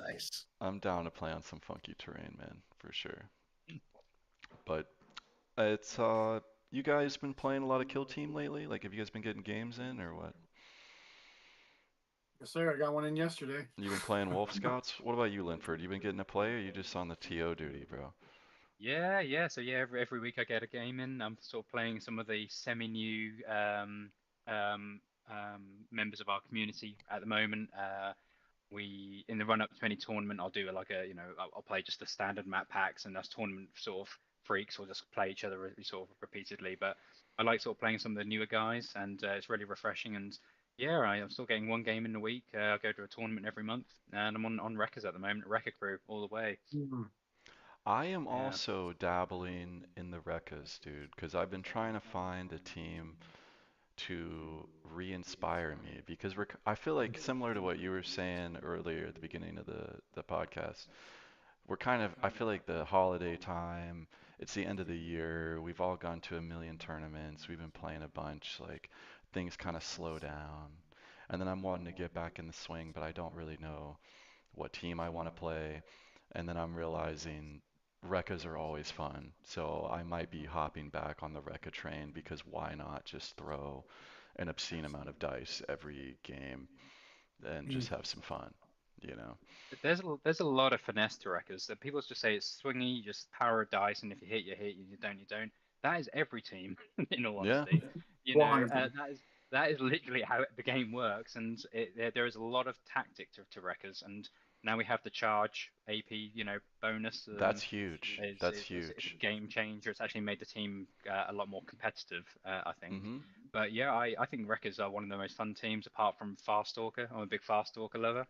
Nice. I'm down to play on some funky terrain, man, for sure. But it's you guys been playing a lot of Kill Team lately? Like have you guys been getting games in or what? Yes, sir. I got one in yesterday. You been playing Wolf Scouts? What about you, Linford? You been getting to play or you just on the TO duty, bro? Yeah. So yeah, every week I get a game in. I'm sort of playing some of the semi-new members of our community at the moment. We in the run up to any tournament, I'll do like I'll play just the standard map packs, and us tournament sort of freaks will just play each other sort of repeatedly. But I like sort of playing some of the newer guys, and it's really refreshing. And yeah, I'm still getting one game in a week. I go to a tournament every month, and I'm on Wreckers at the moment, Wrecker Crew all the way. I am Yeah. also dabbling in the Rekkas, dude, because I've been trying to find a team to re-inspire me because I feel like similar to what you were saying earlier at the beginning of the podcast, we're kind of I feel like the holiday time, it's the end of the year, we've all gone to a million tournaments, we've been playing a bunch, like things kind of slow down. And then I'm wanting to get back in the swing, but I don't really know what team I want to play. And then I'm realizing Rekkas are always fun. So I might be hopping back on the Rekka train because why not just throw an obscene amount of dice every game and just have some fun, you know? There's a lot of finesse to Wreckers. That people just say it's swingy, you just power a dice, and if you hit, you hit. You don't, you don't. That is every team, in all Yeah. honesty. You know, 100%. that is literally how the game works, and there is a lot of tactic to Wreckers. And now we have the charge AP, bonus. That's huge. That's It's huge. a game changer. It's actually made the team a lot more competitive, I think. Hmm. But yeah, I think Wreckers are one of the most fun teams, apart from Fast Stalker. I'm a big Fast Stalker lover.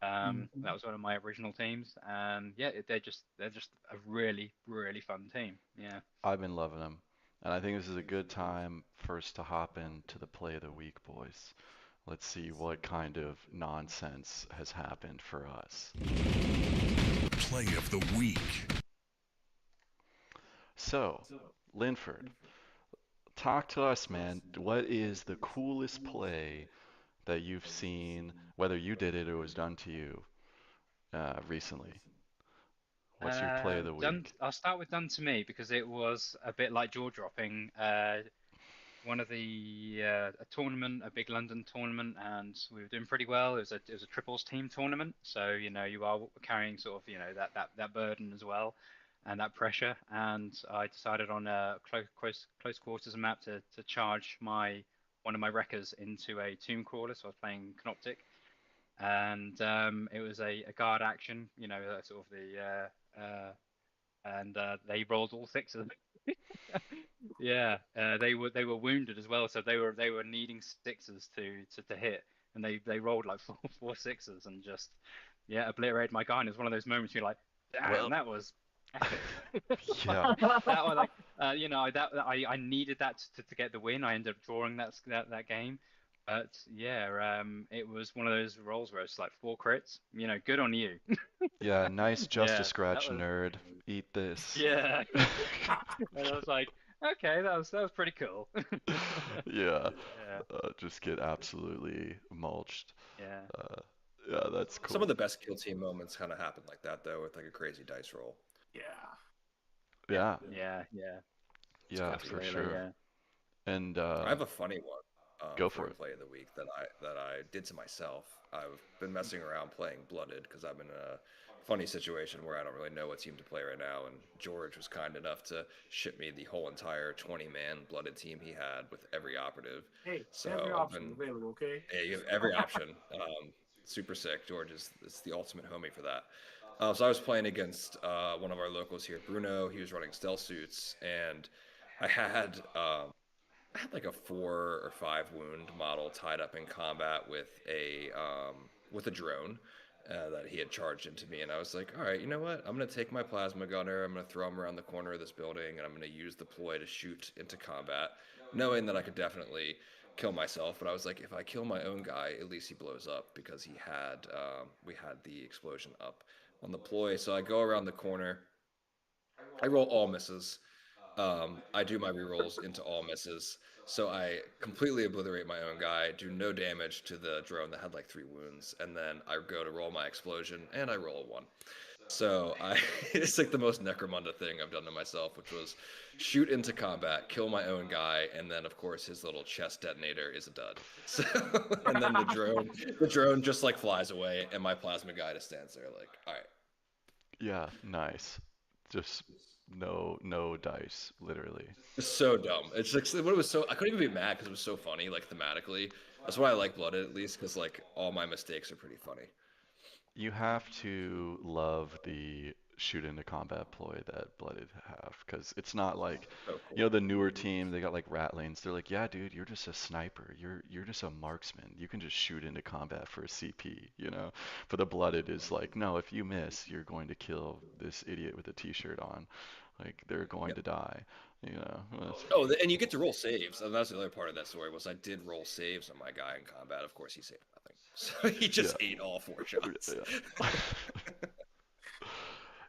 That was one of my original teams, and yeah, they're just a really really fun team. Yeah. I've been loving them. And I think this is a good time for us to hop into the play of the week, boys. Let's see what kind of nonsense has happened for us. Play of the week. So, Linford, talk to us, man. What is the coolest play that you've seen, whether you did it or was done to you recently? What's your play of the week? I'll start with done to me because it was a bit like jaw dropping. One of the a tournament, a big London tournament, and we were doing pretty well. It was a triples team tournament, so you are carrying sort of that burden as well, and that pressure. And I decided on a close quarters map to charge one of my wreckers into a tomb crawler. So I was playing Canoptic, and it was a guard action, sort of and they rolled all six of them. Yeah, they were wounded as well, so they were needing sixes to hit, and they rolled like four sixes and just obliterated my guy. And it was one of those moments you're like, damn, Well, that was epic. yeah. That was like I needed that to get the win. I ended up drawing that game. But yeah, it was one of those rolls where it's like 4 crits. Good on you. Yeah, nice just Yeah, a scratch that was nerd. Eat this. yeah. And I was like, Okay, that was pretty cool. Yeah, Yeah, just get absolutely mulched. yeah. Uh, yeah, that's Some of cool. the best kill team moments kind of happen like that though, with like a crazy dice roll. Yeah. Yeah, Yeah. It's yeah, good to for hear. Absolutely, sure. yeah. And I have a funny one go for for a it. play of the week that I did to myself. I've been messing around playing Blooded because I'm in a funny situation where I don't really know what team to play right now, and George was kind enough to ship me the whole entire 20-man Blooded team he had with every operative. Hey, every So I've option been available. Okay. yeah, you have every option. Super sick. George is the ultimate homie for that. So I was playing against one of our locals here, Bruno. He was running stealth suits, and I had like a 4 or 5 wound model tied up in combat with a drone that he had charged into me, and I was like, all right, you know what? I'm gonna take my plasma gunner. I'm gonna throw him around the corner of this building, and I'm gonna use the ploy to shoot into combat, knowing that I could definitely kill myself. But I was like, if I kill my own guy, at least he blows up because he had we had the explosion up on the ploy. So I go around the corner. I roll all misses. I do my rerolls into all misses, so I completely obliterate my own guy, do no damage to the drone that had like 3 wounds, and then I go to roll my explosion, and I roll a 1. So I, it's like the most Necromunda thing I've done to myself, which was shoot into combat, kill my own guy, and then of course his little chest detonator is a dud. So, and then the drone just like flies away, and my plasma guy just stands there like, all right. Yeah, nice. Just no dice, literally. It's so dumb. It's like what it was so I couldn't even be mad because it was so funny, like thematically. That's why I like Blooded at least, because like all my mistakes are pretty funny. You have to love the shoot into combat ploy that Blooded have, because it's not like, So you cool. know, the newer team, they got like ratlings. They're like, yeah, dude, you're just a sniper. You're just a marksman. You can just shoot into combat for a CP, you know? But the Blooded is like, no, if you miss, you're going to kill this idiot with a t-shirt on. Like, they're going Yep. to die, you know? Oh, and you get to roll saves. And that's the other part of that story was I did roll saves on my guy in combat. Of course, he saved nothing, so he Yeah. just ate all 4 shots. Yeah.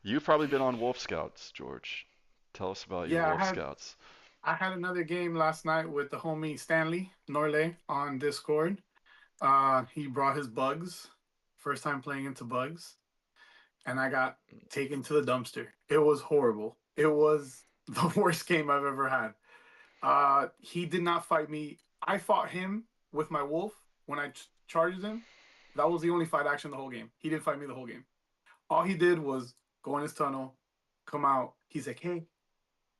You've probably been on Wolf Scouts, George. Tell us about your Yeah, Wolf Scouts. I had another game last night with the homie Stanley Norley on Discord. He brought his bugs. First time playing into bugs, and I got taken to the dumpster. It was horrible. It was the worst game I've ever had. He did not fight me. I fought him with my wolf when I charged him. That was the only fight action the whole game. He didn't fight me the whole game. All he did was go in his tunnel, come out. He's like, "Hey,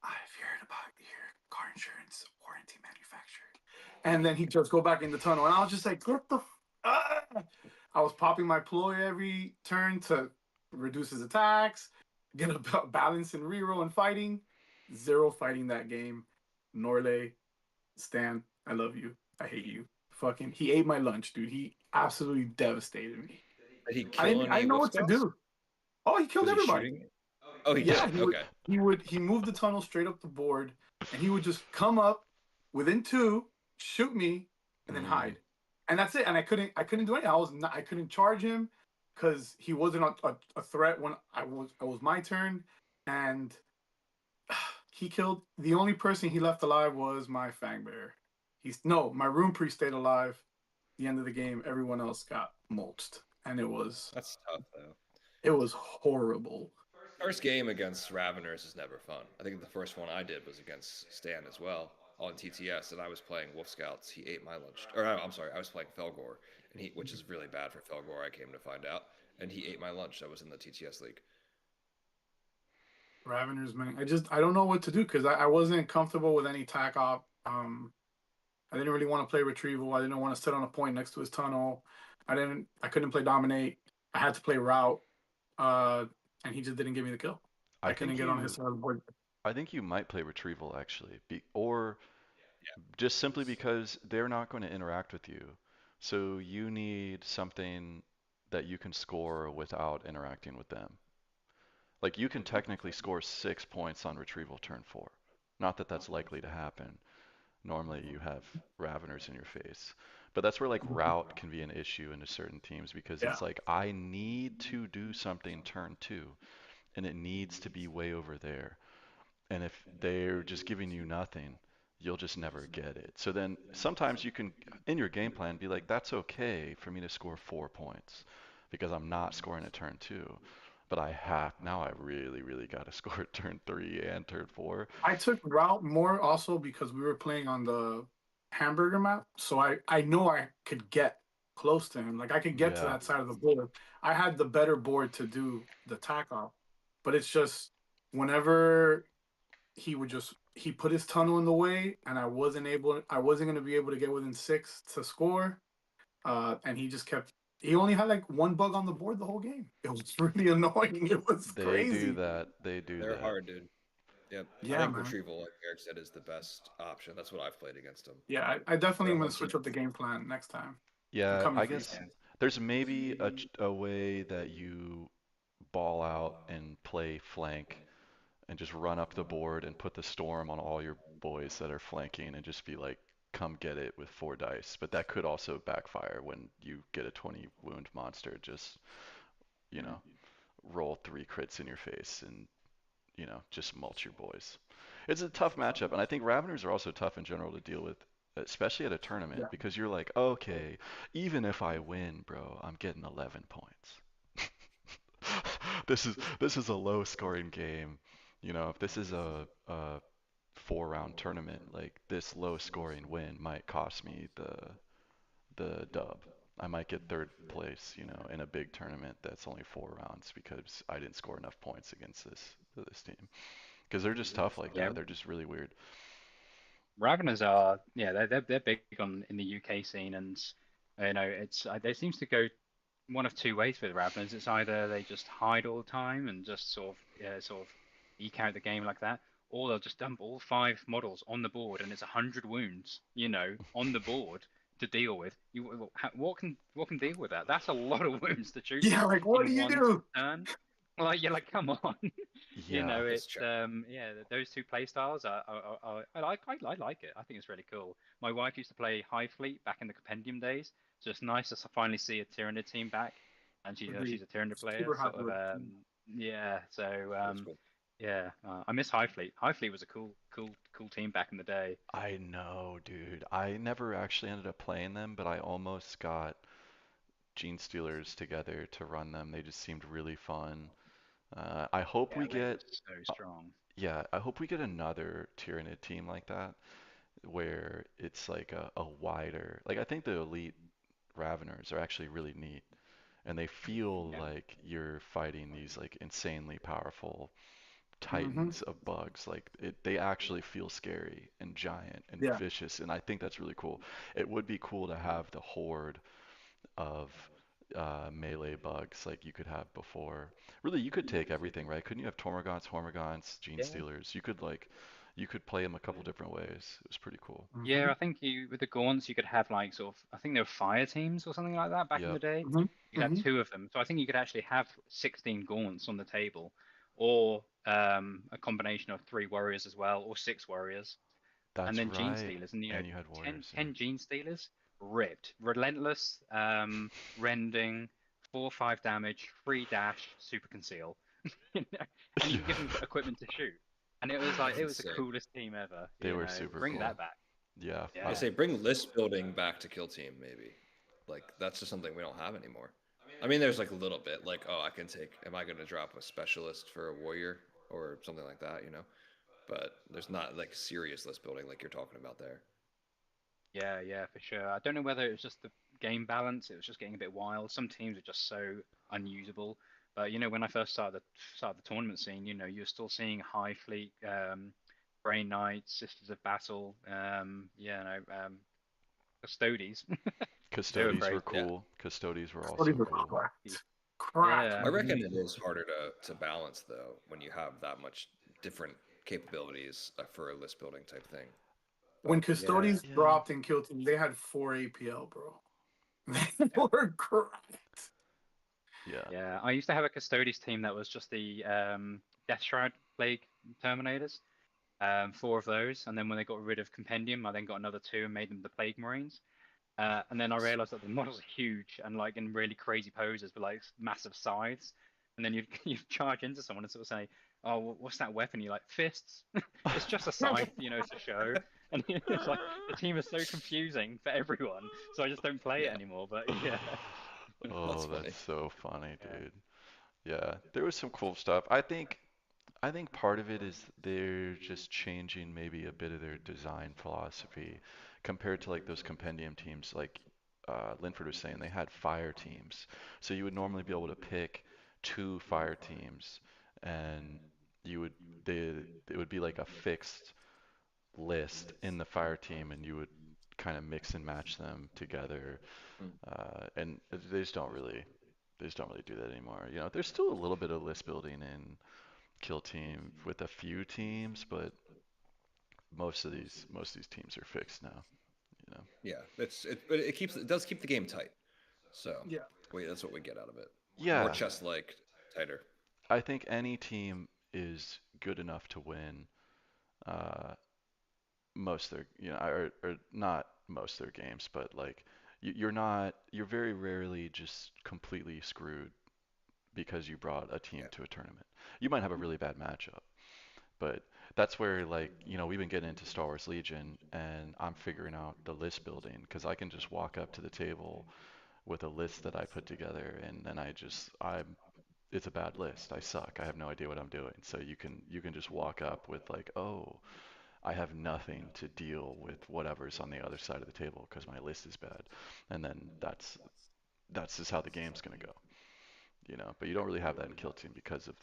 I've heard about your car insurance warranty manufacturer," and then he just go back in the tunnel. And I was just like, "What the?" Ah! I was popping my ploy every turn to reduce his attacks, get a balance in reroll and fighting. Zero fighting that game. Norley, Stan, I love you. I hate you. Fucking, he ate my lunch, dude. He absolutely devastated me. Did he I kill didn't. I any didn't know wolf what to scouts? do. Oh, he killed Was he everybody. shooting? Oh, he Yeah, did. Okay. he moved the tunnel straight up the board, and he would just come up within 2, shoot me, and then Mm, hide, and that's it. And I couldn't do anything. I couldn't charge him because he wasn't a threat when I was my turn, and he killed the only person he left alive was my fang bearer. He's no, my room priest stayed alive. The end of the game, everyone else got mulched, and That's tough though. it was horrible. First game against Raveners is never fun. I think the first one I did was against Stan as well on TTS, and I was playing Wolf Scouts. He ate my lunch. Or no, I'm sorry, I was playing Felgor, and which is really bad for Felgor. I came to find out, and he ate my lunch. I was in the TTS league. Raveners, man. I don't know what to do because I wasn't comfortable with any tac op. I didn't really want to play retrieval. I didn't want to sit on a point next to his tunnel. I couldn't play dominate. I had to play route. Uh, and he just didn't give me the kill. I I couldn't think get on his you side of the board. I think you might play retrieval actually, or just simply because they're not going to interact with you. So you need something that you can score without interacting with them. Like you can technically score 6 points on retrieval turn 4. Not that that's likely to happen. Normally you have Raveners in your face. But that's where like route can be an issue into certain teams because Yeah. it's like I need to do something turn 2 and it needs to be way over there. And if they're just giving you nothing, you'll just never get it. So then sometimes you can, in your game plan, be like, that's okay for me to score 4 points because I'm not scoring at turn 2. But now I really, really got to score at turn 3 and turn 4. I took route more also because we were playing on the hamburger map, so I know I could get close to him. Like I could get to Yeah, that side of the board. I had the better board to do the tack off, but it's just whenever he put his tunnel in the way, and I wasn't gonna be able to get within 6 to score. And he just kept. He only had like one bug on the board the whole game. It was really annoying. It was they do crazy. that. They do They're that. hard, dude. Yep. I Yeah, think man. retrieval, like Eric said, is the best option. That's what I've played against them. Yeah, I definitely They're am gonna hunting. switch up the game plan next time. I'm Yeah, coming I for you. guess there's maybe a way that you ball out and play flank and just run up the board and put the storm on all your boys that are flanking and just be like, come get it with 4 dice. But that could also backfire when you get a 20 wound monster. Just, you know, roll 3 crits in your face and, just mulch your boys. It's a tough matchup. And I think Raveners are also tough in general to deal with, especially at a tournament, Yeah. because you're like, okay, even if I win, bro, I'm getting 11 points. This is a low scoring game. If this is a 4 round tournament, like this low scoring win might cost me the dub. I might get third place, in a big tournament that's only 4 rounds because I didn't score enough points against this team. Because they're just tough like Yeah, that. They're just really weird. Raveners are, yeah, they're big on in the UK scene, and it's there seems to go one of two ways with Raveners. It's either they just hide all the time and just sort of eke out the game like that, or they'll just dump all 5 models on the board and it's 100 wounds, on the board to deal with. What can deal with that? That's a lot of wounds to choose Yeah, from like what do in you one do? turn. Like you're like, come on. Yeah. That's It's true. yeah, those two play styles I like it. I think it's really cool. My wife used to play High Fleet back in the Compendium days, so it's nice to finally see a Tyrannid team back, and Agreed. she's a Tyrannid player, Super sort happy of with it. yeah. So That's cool. yeah, I miss High Fleet. High Fleet was a cool team back in the day. I know, dude. I never actually ended up playing them, but I almost got Gene Stealers together to run them. They just seemed really fun. I hope Yeah, we they get, were so uh, strong. yeah, I hope we get another Tyranid team like that, where it's like a wider, like I think the elite Raveners are actually really neat, and they feel Yeah, like you're fighting these like insanely powerful Mm-hmm. titans of bugs. Like they actually feel scary and giant and Yeah. vicious, and I think that's really cool. It would be cool to have the horde of melee bugs like you could have before. Really, you could take everything, right? Couldn't you have Tormagants, Hormagaunts, Gene yeah. Stealers? You could play them a couple different ways. It was pretty cool. Mm-hmm. Yeah, I think with the Gaunts you could have like sort of I think there were fire teams or something like that back in the Yep. day. Mm-hmm. You could have Mm-hmm. 2 of them. So I think you could actually have 16 Gaunts on the table, or a combination of 3 warriors as well, or 6 warriors, and That's then Gene right. Stealers, and And you had 10, warriors, yeah. 10 Gene Stealers, ripped, relentless, rending, 4/5 damage, free dash, super conceal, and you can give them equipment to shoot, and That's it was the insane. coolest team ever. They were super Bring cool. that back. Yeah. I Yeah. say bring list building back to Kill Team, maybe. Like that's just something we don't have anymore. I mean, there's like a little bit, like, oh, I can take. Am I going to drop a specialist for a warrior or something like that? But there's not like serious list building like you're talking about there. Yeah, for sure. I don't know whether it was just the game balance, it was just getting a bit wild. Some teams are just so unusable. But when I first started the tournament scene, you're still seeing High Fleet, Brain Knights, Sisters of Battle, Custodes. They were Custodes were crazy. Yeah, cool. Custodes were What is also the cool. cracked? Cracked. Yeah, I reckon it is harder to balance though when you have that much different capabilities for a list building type thing. When But Custodes Yeah. dropped in Kill Team, they had 4 APL, bro. They were cracked. Yeah. yeah. I used to have a Custodes team that was just the Death Shroud Plague Terminators. 4 of those, and then when they got rid of Compendium, I then got another 2 and made them the Plague Marines. And then I realized that the models are huge and like in really crazy poses with like massive scythes. And then you charge into someone and sort of say, oh, what's that weapon? You're like, fists. It's just a scythe, to show. And it's like the team is so confusing for everyone, so I just don't play it Yeah, anymore. But yeah, that's Oh, funny. that's so funny, yeah, dude. Yeah, there was some cool stuff. I think part of it is they're just changing maybe a bit of their design philosophy compared to like those compendium teams like Linford was saying they had fire teams. So you would normally be able to pick two fire teams and you would they it would be like a fixed list in the fire team and you would kind of mix and match them together. Mm. And they just don't really do that anymore. There's still a little bit of list building in Kill Team with a few teams, but most of these teams are fixed now, you know. Yeah, but it does keep the game tight. So Yeah. that's what we get out of it. More Yeah, chess-like, tighter. I think any team is good enough to win uh, most of their, or not most of their games, but like you're very rarely just completely screwed because you brought a team Yeah, to a tournament. You might have a really bad matchup, but that's where like, we've been getting into Star Wars Legion and I'm figuring out the list building because I can just walk up to the table with a list that I put together and then I'm it's a bad list. I suck. I have no idea what I'm doing. So you can just walk up with like, "Oh, I have nothing to deal with whatever's on the other side of the table because my list is bad." And then that's just how the game's going to go. But you don't really have that in Kill Team because of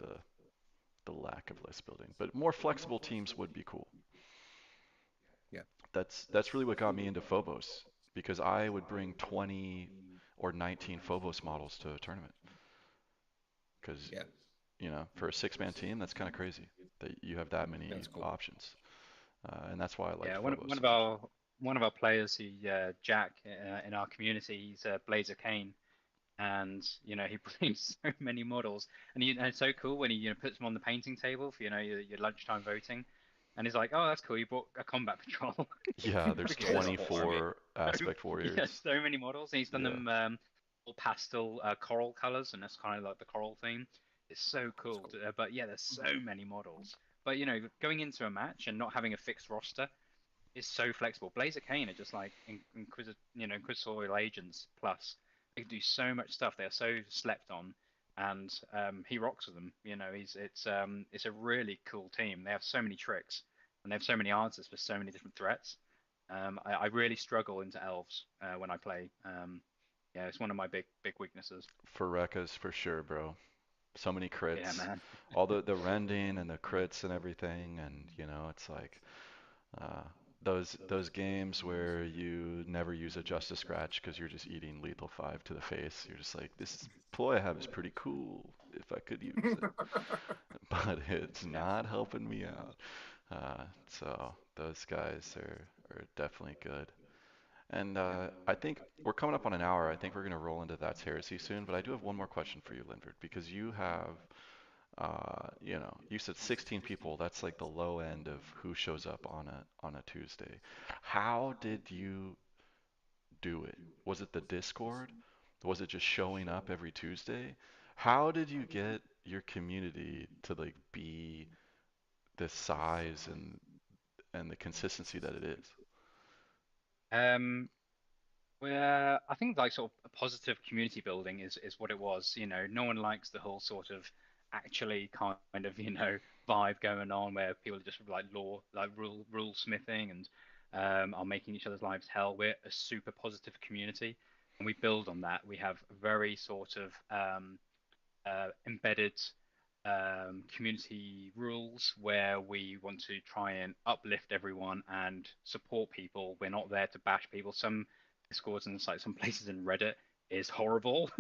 the lack of list building. But more flexible teams would be cool. yeah, That's really what got me into Phobos because I would bring 20 or 19 Phobos models to a tournament because yeah. for a six-man team that's kind of crazy that you have that many That's cool. options, and that's why I liked yeah. One of Phobos one so of much. our one of our players, Jack, in our community, he's Blazer Kane, and he brings so many models, and it's so cool when he puts them on the painting table for your lunchtime voting, and he's like, oh, that's cool, you brought a combat patrol Yeah, there's Yeah, because there's a whole army. 24 aspect warriors. so many models, and he's done Yeah, them all pastel coral colors, and that's kind of like the coral theme. It's so That's cool, cool. but yeah, there's so many models. But going into a match and not having a fixed roster is so flexible. Blazer Kane are just like Inquisitorial agents plus. They can do so much stuff. They are so slept on, and he rocks with them. It's a really cool team. They have so many tricks, and they have so many answers for so many different threats. I really struggle into elves when I play. Yeah, it's one of my big weaknesses. for Rekkas for sure, bro. So many Yeah, crits, man. all the rending and the crits and everything, and it's like uh, those games where you never use a Justice Scratch because you're just eating lethal 5 to the face. You're just like, this ploy I have is pretty cool if I could use it, but it's Yeah. not helping me out. So those guys are definitely good. And Yeah. I think we're coming up on an hour. I think we're going to roll into That's Heresy soon. But I do have one more question for you, Linford, because you have, you said 16 people. That's like the low end of who shows up on a Tuesday. How did you do it? Was it the Discord? Was it just showing up every Tuesday? How did you get your community to like be this size and the consistency that it is? Um, Well, I think like sort of a positive community building is what it was. No one likes the whole sort of actually kind of vibe going on where people are just like rule smithing and are making each other's lives hell. We're a super positive community, and we build on that. We have very sort of embedded community rules where we want to try and uplift everyone and support people. We're not there to bash people. Some discords and like some places in Reddit is horrible.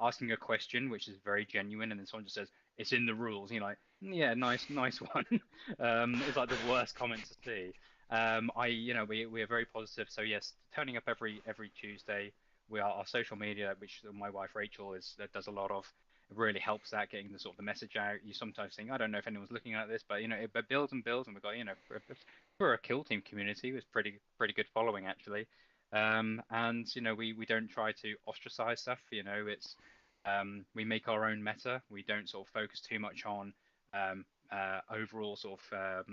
Asking a question which is very genuine, and then someone just says it's in the rules. You're like, yeah, nice one. It's like the worst comment to see. We are very positive. So yes, turning up every Tuesday. Our social media, which my wife Rachel does a lot of, it really helps that getting the sort of the message out. You sometimes think, I don't know if anyone's looking at this, but it builds and builds, and we've got for a kill team community with pretty good following actually. And we don't try to ostracize stuff. It's we make our own meta. We don't sort of focus too much on overall sort of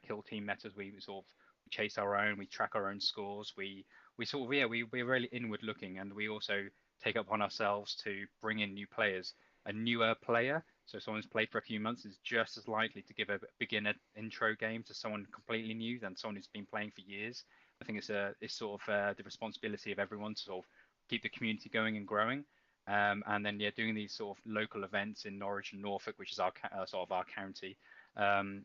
kill team metas. We sort of chase our own, we track our own scores. We sort of we're really inward looking, and we also take it upon ourselves to bring in new players. A newer player, so someone who's played for a few months, is just as likely to give a beginner intro game to someone completely new than someone who's been playing for years. I think it's sort of the responsibility of everyone to sort of keep the community going and growing. And then doing these sort of local events in Norwich and Norfolk, which is our sort of our county,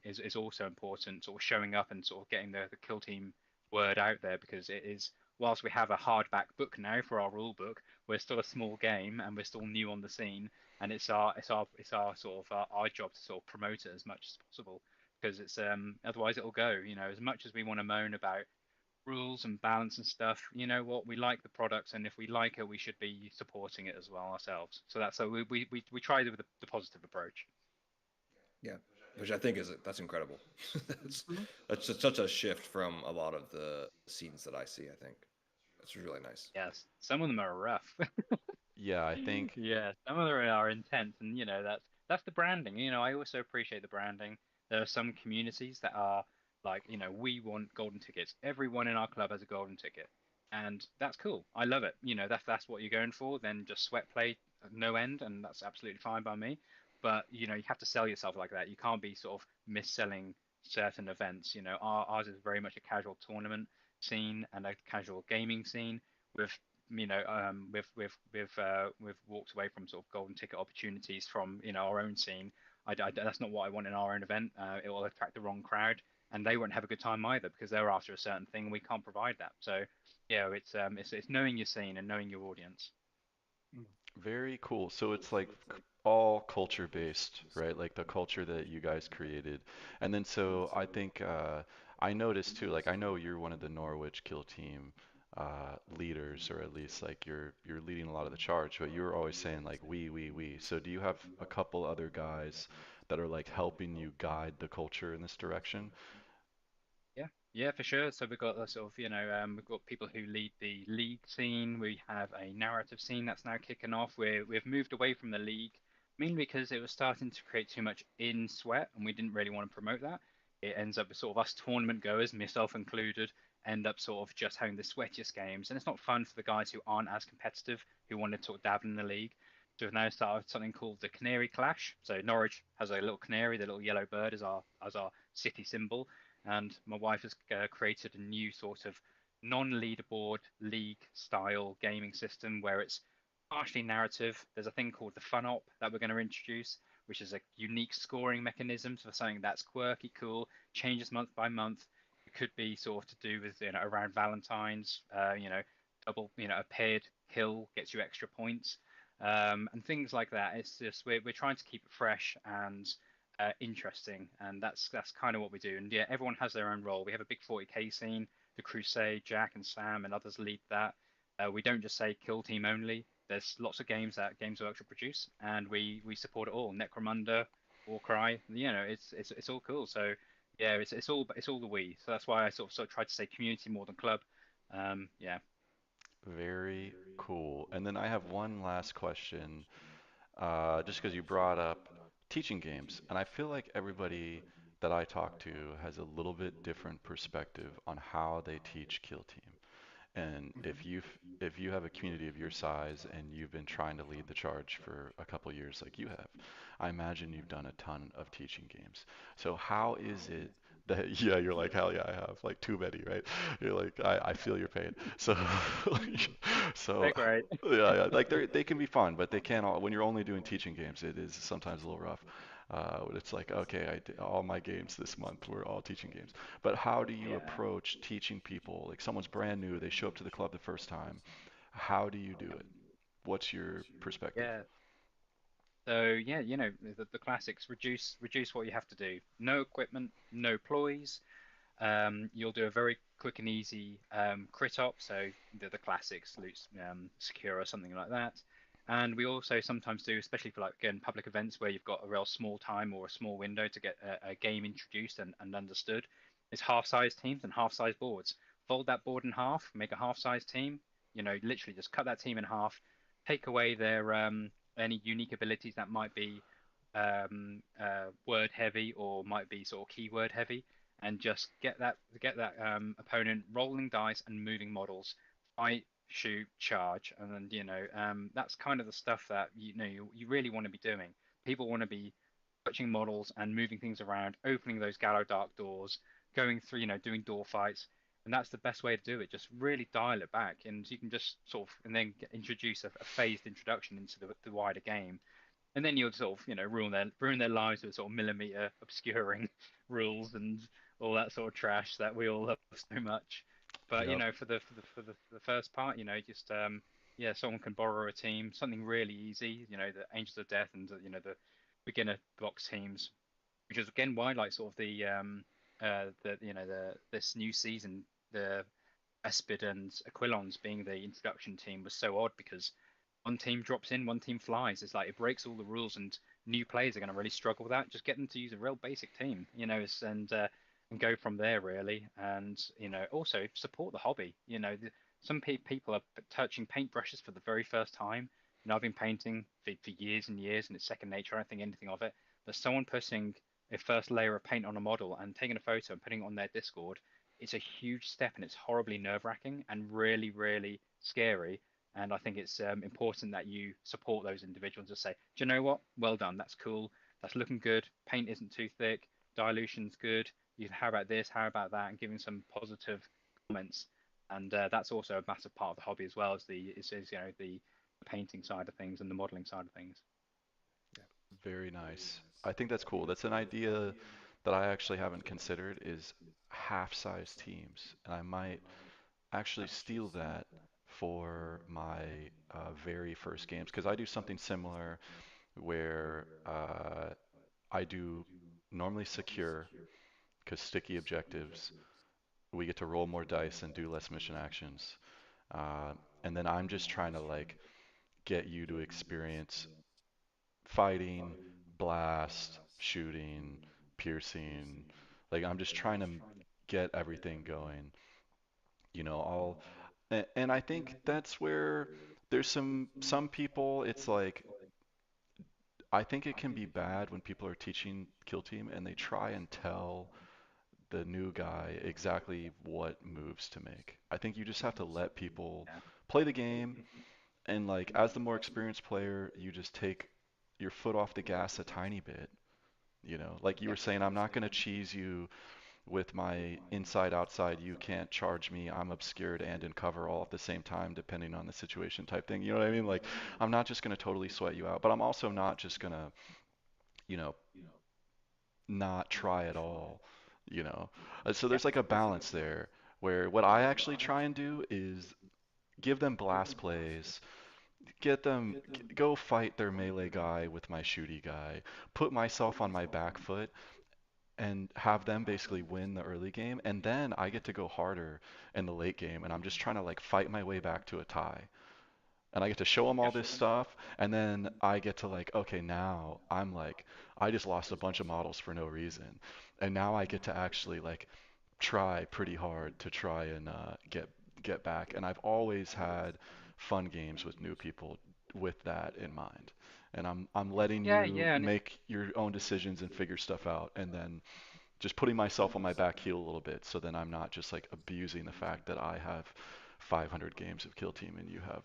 is also important. Sort of showing up and sort of getting the kill team word out there, because it is, whilst we have a hardback book now for our rule book, we're still a small game and we're still new on the scene, and it's our sort of our job to sort of promote it as much as possible, because it's otherwise it'll go. As much as we want to moan about rules and balance and stuff, you know what, we like the products, and if we like it, we should be supporting it as well ourselves. So that's so we try with the positive approach. Yeah, which I think that's incredible. that's Mhm. that's just such a shift from a lot of the scenes that I see. I think that's really nice. Yes, some of them are rough. Yeah, I think Yeah, some of them are intense, and that's the branding. I also appreciate the branding. There are some communities that are like, we want golden tickets. Everyone in our club has a golden ticket, and that's cool. I love it. That's what you're going for. Then just sweat play at no end, and that's absolutely fine by me. But you have to sell yourself like that. You can't be sort of mis-selling certain events. Ours is very much a casual tournament scene and a casual gaming scene with we've walked away from sort of golden ticket opportunities from our own scene. That's not what I want in our own event. It will attract the wrong crowd, and they won't have a good time either, because they're after a certain thing and we can't provide that. So yeah, it's knowing your scene and knowing your audience. very cool. So it's like all culture based, right? Like the culture that you guys created. And then so I think I noticed too, like I know you're one of the Norwich Kill Team leaders, or at least like you're leading a lot of the charge, but you're always saying like we. So do you have a couple other guys that are like helping you guide the culture in this direction? Yeah, yeah, for sure. So we've got sort of, we've got people who lead the league scene. We have a narrative scene that's now kicking off. We've moved away from the league, mainly because it was starting to create too much in sweat, and we didn't really want to promote that. It ends up with sort of us tournament goers, myself included, end up sort of just having the sweatiest games, and it's not fun for the guys who aren't as competitive, who want to sort of dabble in the league. So we've now started something called the Canary Clash. So Norwich has a little canary, the little yellow bird, as our city symbol, and my wife has created a new sort of non-leaderboard league style gaming system where it's partially narrative. There's a thing called the Fun Op that we're going to introduce, which is a unique scoring mechanism for something that's quirky, cool, changes month by month. It could be sort of to do with around Valentine's, double, a paired kill gets you extra points, and things like that. It's just we're trying to keep it fresh and interesting, and that's kind of what we do. And yeah, everyone has their own role. We have a big 40k scene, the Crusade, Jack and Sam and others lead that. We don't just say kill team only. There's lots of games that Games Workshop produce, and we support it all. Necromunda, Warcry, it's all cool. So yeah, it's all the we. So that's why I sort of tried to say community more than club. Yeah. Very cool. And then I have one last question, just because you brought up teaching games, and I feel like everybody that I talk to has a little bit different perspective on how they teach Kill Team. And if you have a community of your size and you've been trying to lead the charge for a couple years like you have, I imagine you've done a ton of teaching games. So how is it that yeah, you're like, hell yeah, I have like too many, right? You're like, I feel your pain. So so They're great. yeah, like they can be fun, but they can't all when you're only doing teaching games, it is sometimes a little rough. It's like, okay, I did all my games this month were all teaching games. But how do you Yeah. approach teaching people? Like someone's brand new, they show up to the club the first time. How do you do it? What's your perspective? Yeah. So yeah, the classics. Reduce what you have to do. No equipment, no ploys. You'll do a very quick and easy crit op, so the classics, loot, secure or something like that. And we also sometimes do, especially for like again public events where you've got a real small time or a small window to get a game introduced and understood, is half-size teams and half-size boards. Fold that board in half, make a half-size team. Literally just cut that team in half, take away their any unique abilities that might be word heavy or might be sort of keyword heavy, and just get that opponent rolling dice and moving models, fight, shoot, charge, and then that's kind of the stuff that you really want to be doing. People want to be touching models and moving things around, opening those Gallow Dark doors, going through, doing door fights. And that's the best way to do it. Just really dial it back, and you can just sort of, and then introduce a phased introduction into the wider game. And then you'll sort of, ruin their lives with sort of millimeter obscuring rules and all that sort of trash that we all love so much. But Yep. for the first part, just yeah, someone can borrow a team, something really easy, the Angels of Death and the beginner box teams, which is again why like sort of the this new season, the Espid and Aquilons being the introduction team was so odd, because one team drops in, one team flies. It's like it breaks all the rules, and new players are going to really struggle with that. Just get them to use a real basic team, and go from there really. And also support the hobby. Some people are touching paintbrushes for the very first time. I've been painting for years and years, and it's second nature. I don't think anything of it. But someone putting a first layer of paint on a model and taking a photo and putting it on their Discord, it's a huge step, and it's horribly nerve-wracking and really, really scary. And I think it's important that you support those individuals and say, do you know what? Well done. That's cool. That's looking good. Paint isn't too thick. Dilution's good. How about this? How about that? And giving some positive comments. And that's also a massive part of the hobby as well as the painting side of things and the modeling side of things. Very nice. I think that's cool. That's an idea that I actually haven't considered, is half-size teams. And I might actually steal that for my very first games, because I do something similar where I do normally secure, because sticky objectives, we get to roll more dice and do less mission actions. Uh, and then I'm just trying to like get you to experience fighting, blast, shooting, piercing. Like I'm just trying to get everything going. All and I think that's where there's some people, it's like I think it can be bad when people are teaching Kill Team and they try and tell the new guy exactly what moves to make. I think you just have to let people Yeah. play the game, and like as the more experienced player, you just take your foot off the gas a tiny bit. Like you were Yep. saying, I'm not going to cheese you with my inside outside, you can't charge me, I'm obscured and in cover all at the same time, depending on the situation type thing. You know what I mean? Like, I'm not just going to totally sweat you out, but I'm also not just going to, you know, not try at all, you know? So Yep. there's like a balance there where what I actually try and do is give them blast plays, get them go fight their melee guy with my shooty guy, put myself on my back foot, and have them basically win the early game, and then I get to go harder in the late game, and I'm just trying to like fight my way back to a tie. And I get to show them all Yep. this stuff, and then I get to like, okay, now I'm like, I just lost a bunch of models for no reason, and now I get to actually like try pretty hard to try and get back. And I've always had fun games with new people with that in mind. And I'm letting Yeah. you Yeah. And make your own decisions and figure stuff out, and then just putting myself on my back heel a little bit, so then I'm not just like abusing the fact that I have 500 games of Kill Team and you have,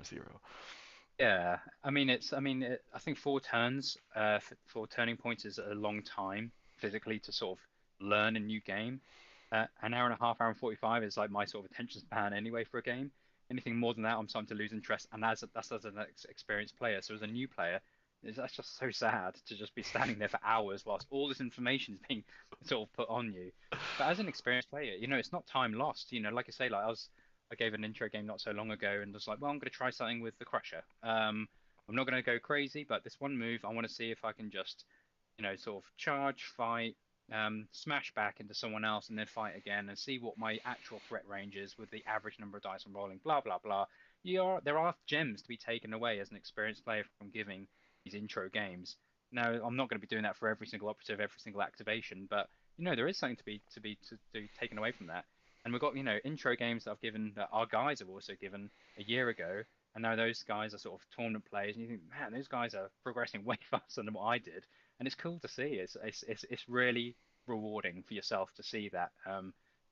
zero. Yeah, I think 4 turns, four turning points is a long time physically to sort of learn a new game. An hour and a half, hour and 45 is like my sort of attention span anyway for a game. Anything more than that, I'm starting to lose interest, and that's as an experienced player. So as a new player, that's just so sad to just be standing there for hours whilst all this information is being sort of put on you. But as an experienced player, it's not time lost. Like I say, like I gave an intro game not so long ago and was like, well, I'm going to try something with the Crusher. I'm not going to go crazy, but this one move, I want to see if I can just, sort of charge, fight, smash back into someone else, and then fight again and see what my actual threat range is with the average number of dice I'm rolling, blah, blah, blah. There are gems to be taken away as an experienced player from giving these intro games. Now, I'm not going to be doing that for every single operative, every single activation, but, there is something to taken away from that. And we've got, intro games that I've given that our guys have also given a year ago And now those guys are sort of tournament players, and you think, man, those guys are progressing way faster than what I did, and it's cool to see. It's really rewarding for yourself to see that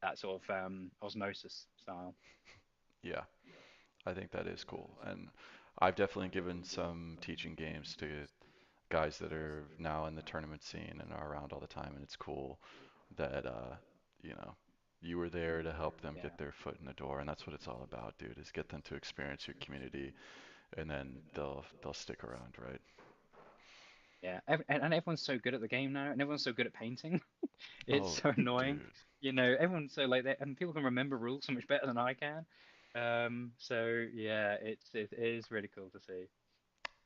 that sort of osmosis style. Yeah, I think that is cool. And I've definitely given some teaching games to guys that are now in the tournament scene and are around all the time, and it's cool that you know, you were there to help them Yeah. get their foot in the door, and that's what it's all about, dude, is get them to experience your community, and then they'll stick around, right? Yeah, and everyone's so good at the game now, and everyone's so good at painting. It's Oh, so annoying. dude. You know, everyone's so like that, and people can remember rules so much better than I can. So yeah, it is really cool to see.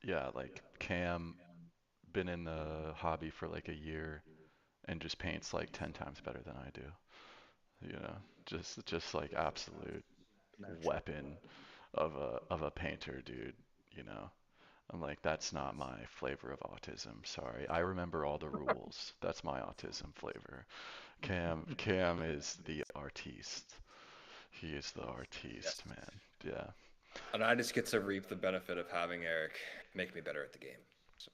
Yeah, like Cam been in the hobby for like a year and just paints like 10 times better than I do. You know, just like absolute Natural. weapon of a painter, dude, you know. I'm like, that's not my flavor of autism. Sorry. I remember all the rules. That's my autism flavor. Cam is the artiste. He is the Yes. artiste, man. Yeah. And I just get to reap the benefit of having Eric make me better at the game. So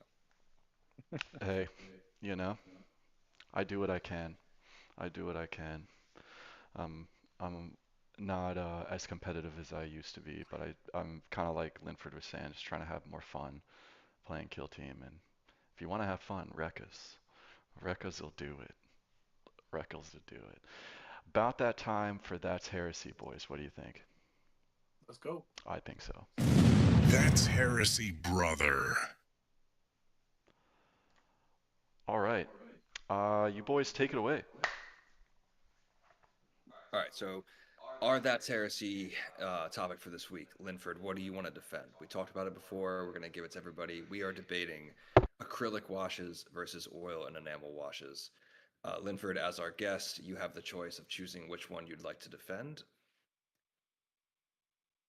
Hey, you know, I do what I can. I do what I can. I'm not as competitive as I used to be, but I'm kind of like Linford was saying, just trying to have more fun playing Kill Team. And if you want to have fun, wreck us. Wreck us will do it. Wreck us will do it. About that time for That's Heresy, boys. What do you think? Let's go. I think so. That's Heresy Brother. All right. You boys take it away. all right, so our That's Heresy topic for this week, Linford, what do you want to defend? We talked about it before. We're going to give it to everybody. We are debating acrylic washes versus oil and enamel washes. Linford, as our guest, you have the choice of choosing which one you'd like to defend.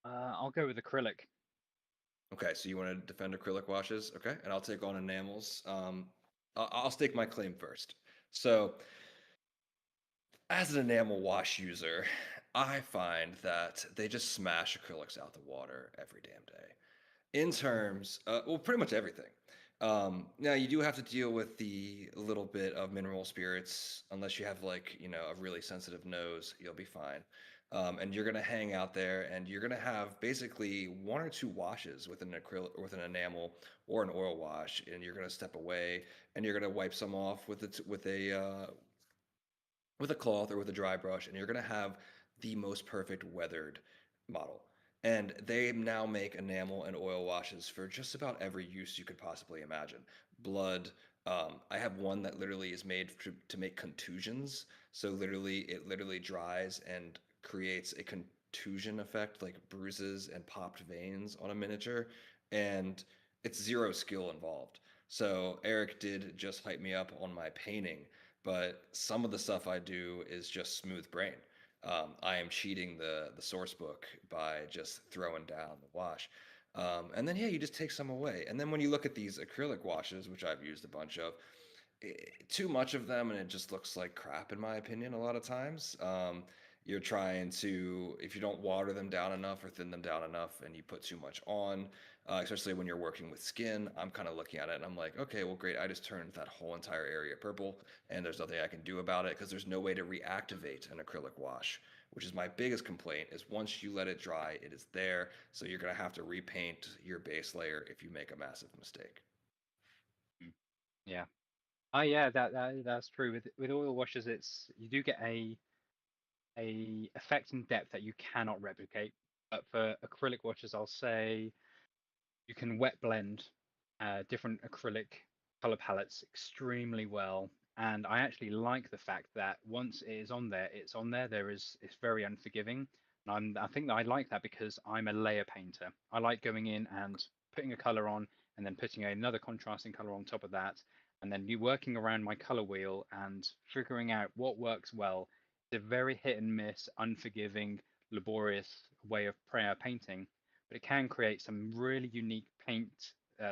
I'll go with acrylic. Okay, so you want to defend acrylic washes? Okay, and I'll take on enamels. I'll stake my claim first. So, as an enamel wash user, I find that they just smash acrylics out the water every damn day. In terms, well, pretty much everything. Now you do have to deal with the little bit of mineral spirits, unless you have like, a really sensitive nose, you'll be fine. And you're gonna hang out there, and you're gonna have basically one or two washes with an acrylic, with an enamel or an oil wash, and you're gonna step away, and you're gonna wipe some off with a cloth or with a dry brush, and you're going to have the most perfect weathered model. And they now make enamel and oil washes for just about every use you could possibly imagine. Blood. I have one that literally is made to make contusions. So literally, it literally dries and creates a contusion effect, like bruises and popped veins on a miniature. And it's zero skill involved. So Eric did just hype me up on my painting, but some of the stuff I do is just smooth brain. I am cheating the source book by just throwing down the wash. And then, yeah, you just take some away. And then when you look at these acrylic washes, which I've used a bunch of, too much of them, and it just looks like crap, in my opinion, a lot of times. You're trying to, if you don't water them down enough or thin them down enough, and you put too much on, especially when you're working with skin, I'm kind of looking at it and I'm like, okay, well, great. I just turned that whole entire area purple, and there's nothing I can do about it because there's no way to reactivate an acrylic wash, which is my biggest complaint. Is once you let it dry, it is there. So you're going to have to repaint your base layer if you make a massive mistake. Mm. Yeah. Oh yeah, that's true. With oil washes, it's you do get a effect and depth that you cannot replicate. But for acrylic washes, I'll say you can wet blend different acrylic color palettes extremely well. And I actually like the fact that once it is on there, it's on there. It's very unforgiving. And I think that I like that because I'm a layer painter. I like going in and putting a color on and then putting another contrasting color on top of that. And then you working around my color wheel and figuring out what works well. It's a very hit and miss, unforgiving, laborious way of painting, but it can create some really unique paint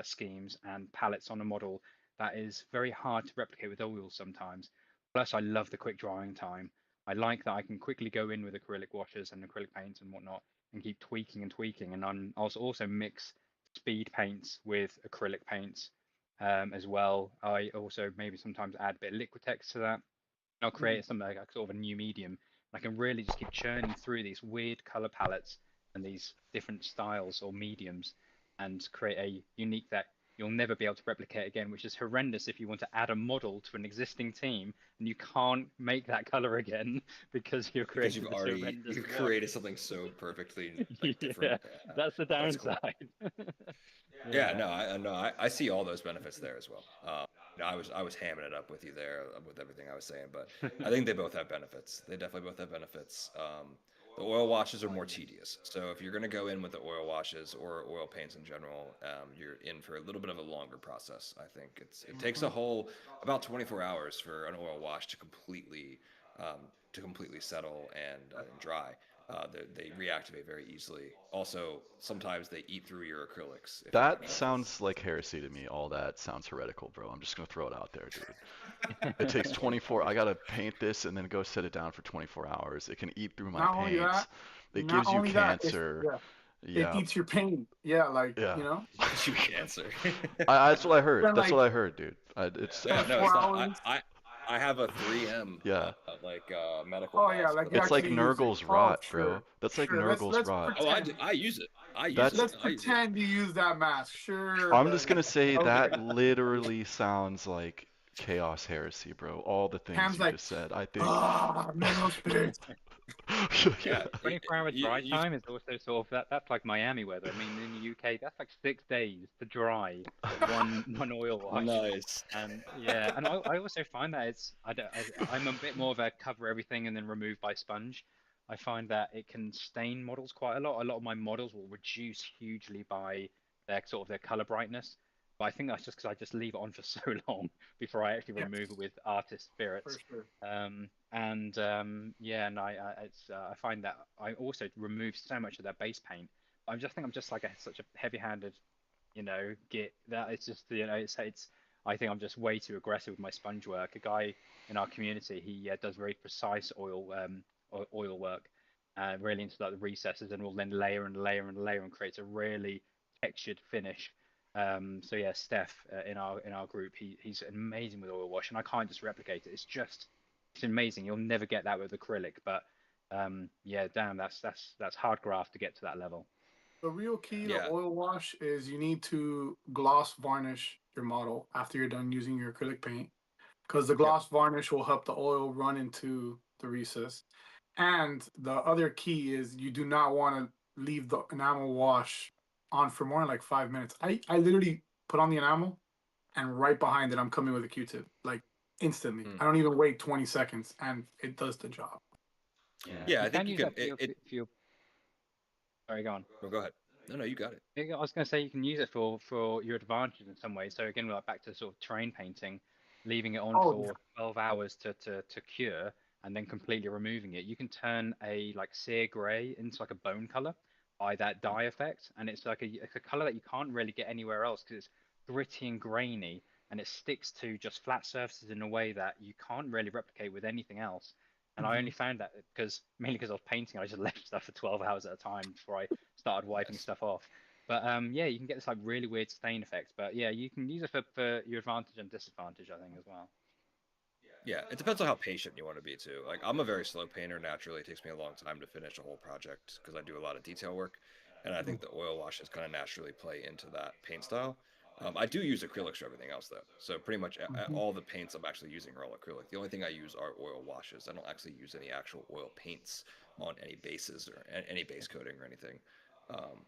schemes and palettes on a model that is very hard to replicate with oils sometimes. Plus, I love the quick drying time. I like that I can quickly go in with acrylic washes and acrylic paints and whatnot and keep tweaking and tweaking. And I'll also mix speed paints with acrylic paints as well. I also maybe sometimes add a bit of Liquitex to that. I'll create something like a sort of a new medium. I can really just keep churning through these weird color palettes and these different styles or mediums and create a unique that you'll never be able to replicate again, which is horrendous if you want to add a model to an existing team and you can't make that color again because you've Because created you've this already horrendous you've one. created something so perfectly like, different. Yeah, that's the That's cool. downside. Yeah, no, I see all those benefits there as well. I was hamming it up with you there with everything I was saying, but I think they both have benefits. They definitely both have benefits. The oil washes are more tedious, so if you're going to go in with the oil washes or oil paints in general, you're in for a little bit of a longer process. I think it takes a whole about 24 hours for an oil wash to completely settle and dry. They reactivate very easily. Also, sometimes they eat through your acrylics. If you're not That careful. sounds like heresy to me. All that sounds heretical, bro. I'm just gonna throw it out there, dude. It takes 24. I gotta paint this and then go set it down for 24 hours. It can eat through my Not only paints. that, It not gives you only that, cancer. it Yeah, eats your paint. Yeah, like yeah. You cancer. That's what I heard. Spend That's like what I heard, dude. It's Yeah, no, 4 it's not. hours. I have a 3M yeah. medical Oh yeah, mask, like but you It's that's like actually use it. Nurgle's Oh rot, bro. sure, That's like sure. Let's Nurgle's let's rot. oh, pretend. I use it. I use That's. it. Let's I use it. pretend you use that mask. Sure, I'm just buddy. gonna say Okay. that literally sounds like chaos heresy, bro. All the things Cam's you like, just said. I think. mineral spirits. Yeah. Yeah, 24-hour dry time is also sort of that's like Miami weather. I mean, in the UK, that's like 6 days to dry one oil wash. nice. And yeah, and I also find that I'm a bit more of a cover everything and then remove by sponge. I find that it can stain models quite a lot. A lot of my models will reduce hugely by their color brightness. But I think that's just because I just leave it on for so long before I actually Yes, remove it with artist spirits. for sure. Yeah, and I find that I also remove so much of that base paint. I'm just like such a heavy-handed, git that it's just it's I think I'm just way too aggressive with my sponge work. A guy in our community, he does very precise oil work, really into like the recesses, and will then layer and layer and layer and creates a really textured finish. So yeah, Steph in our group, he's amazing with oil wash, and I can't just replicate it. It's amazing. You'll never get that with acrylic, but yeah, damn, that's hard graft to get to that level. The real key to Yeah. oil wash is you need to gloss varnish your model after you're done using your acrylic paint, because the gloss varnish will help the oil run into the recess. And the other key is you do not want to leave the enamel wash on for more than like 5 minutes. I literally put on the enamel and right behind it I'm coming with a Q-tip like instantly. I don't even wait 20 seconds and it does the job. Yeah, I You think can you use can. that for your. Sorry, go on. No, go ahead. No, you got it. I was going to say you can use it for your advantage in some ways. So again, we're like back to sort of terrain painting, leaving it on Oh, for yeah. 12 hours to cure, and then completely removing it. You can turn a like sear gray into like a bone color by that dye effect, and it's a color that you can't really get anywhere else because it's gritty and grainy, and it sticks to just flat surfaces in a way that you can't really replicate with anything else. And I only found that mainly because I was painting, I just left stuff for 12 hours at a time before I started wiping stuff off. But yeah, you can get this like really weird stain effect. But yeah, you can use it for your advantage and disadvantage, I think, as well. Yeah, it depends on how patient you want to be too. Like I'm a very slow painter naturally. It takes me a long time to finish a whole project because I do a lot of detail work, and I think the oil washes kind of naturally play into that paint style. I do use acrylics for everything else though. So pretty much all the paints I'm actually using are all acrylic. The only thing I use are oil washes. I don't actually use any actual oil paints on any bases or any base coating or anything. Um,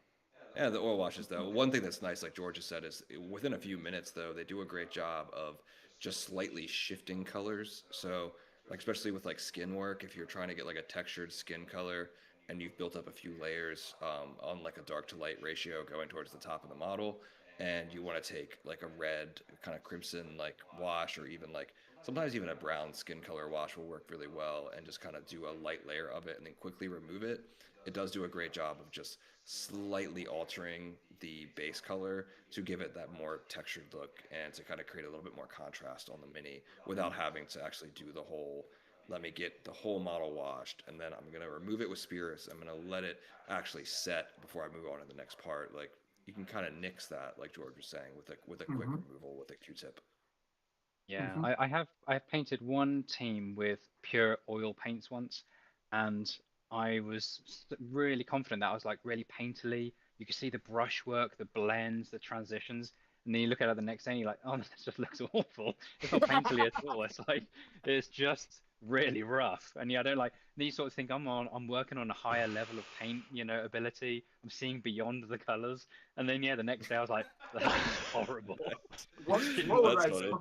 Yeah, the oil washes though. One thing that's nice, like George has said, is within a few minutes though, they do a great job of just slightly shifting colors. So, like especially with like skin work, if you're trying to get like a textured skin color and you've built up a few layers on like a dark to light ratio going towards the top of the model, and you want to take like a red kind of crimson like wash or even like sometimes even a brown skin color wash will work really well and just kind of do a light layer of it and then quickly remove it. It does do a great job of just slightly altering the base color to give it that more textured look and to kind of create a little bit more contrast on the mini without having to actually do the whole let me get the whole model washed, and then I'm gonna remove it with spirits. I'm gonna let it actually set before I move on to the next part. Like you can kind of nix that, like George was saying, with a quick Mm-hmm. removal with a Q-tip. Yeah, Mm-hmm. I have painted one team with pure oil paints once, and I was really confident that I was like really painterly. You could see the brushwork, the blends, the transitions, and then you look at it the next day and you're like, oh, this just looks awful. It's not painterly at all. It's like it's just really rough. And yeah, I don't like. Then you sort of think I'm working on a higher level of paint, ability. I'm seeing beyond the colors, and then yeah, the next day I was like, that looks horrible. What It's what was That's I funny.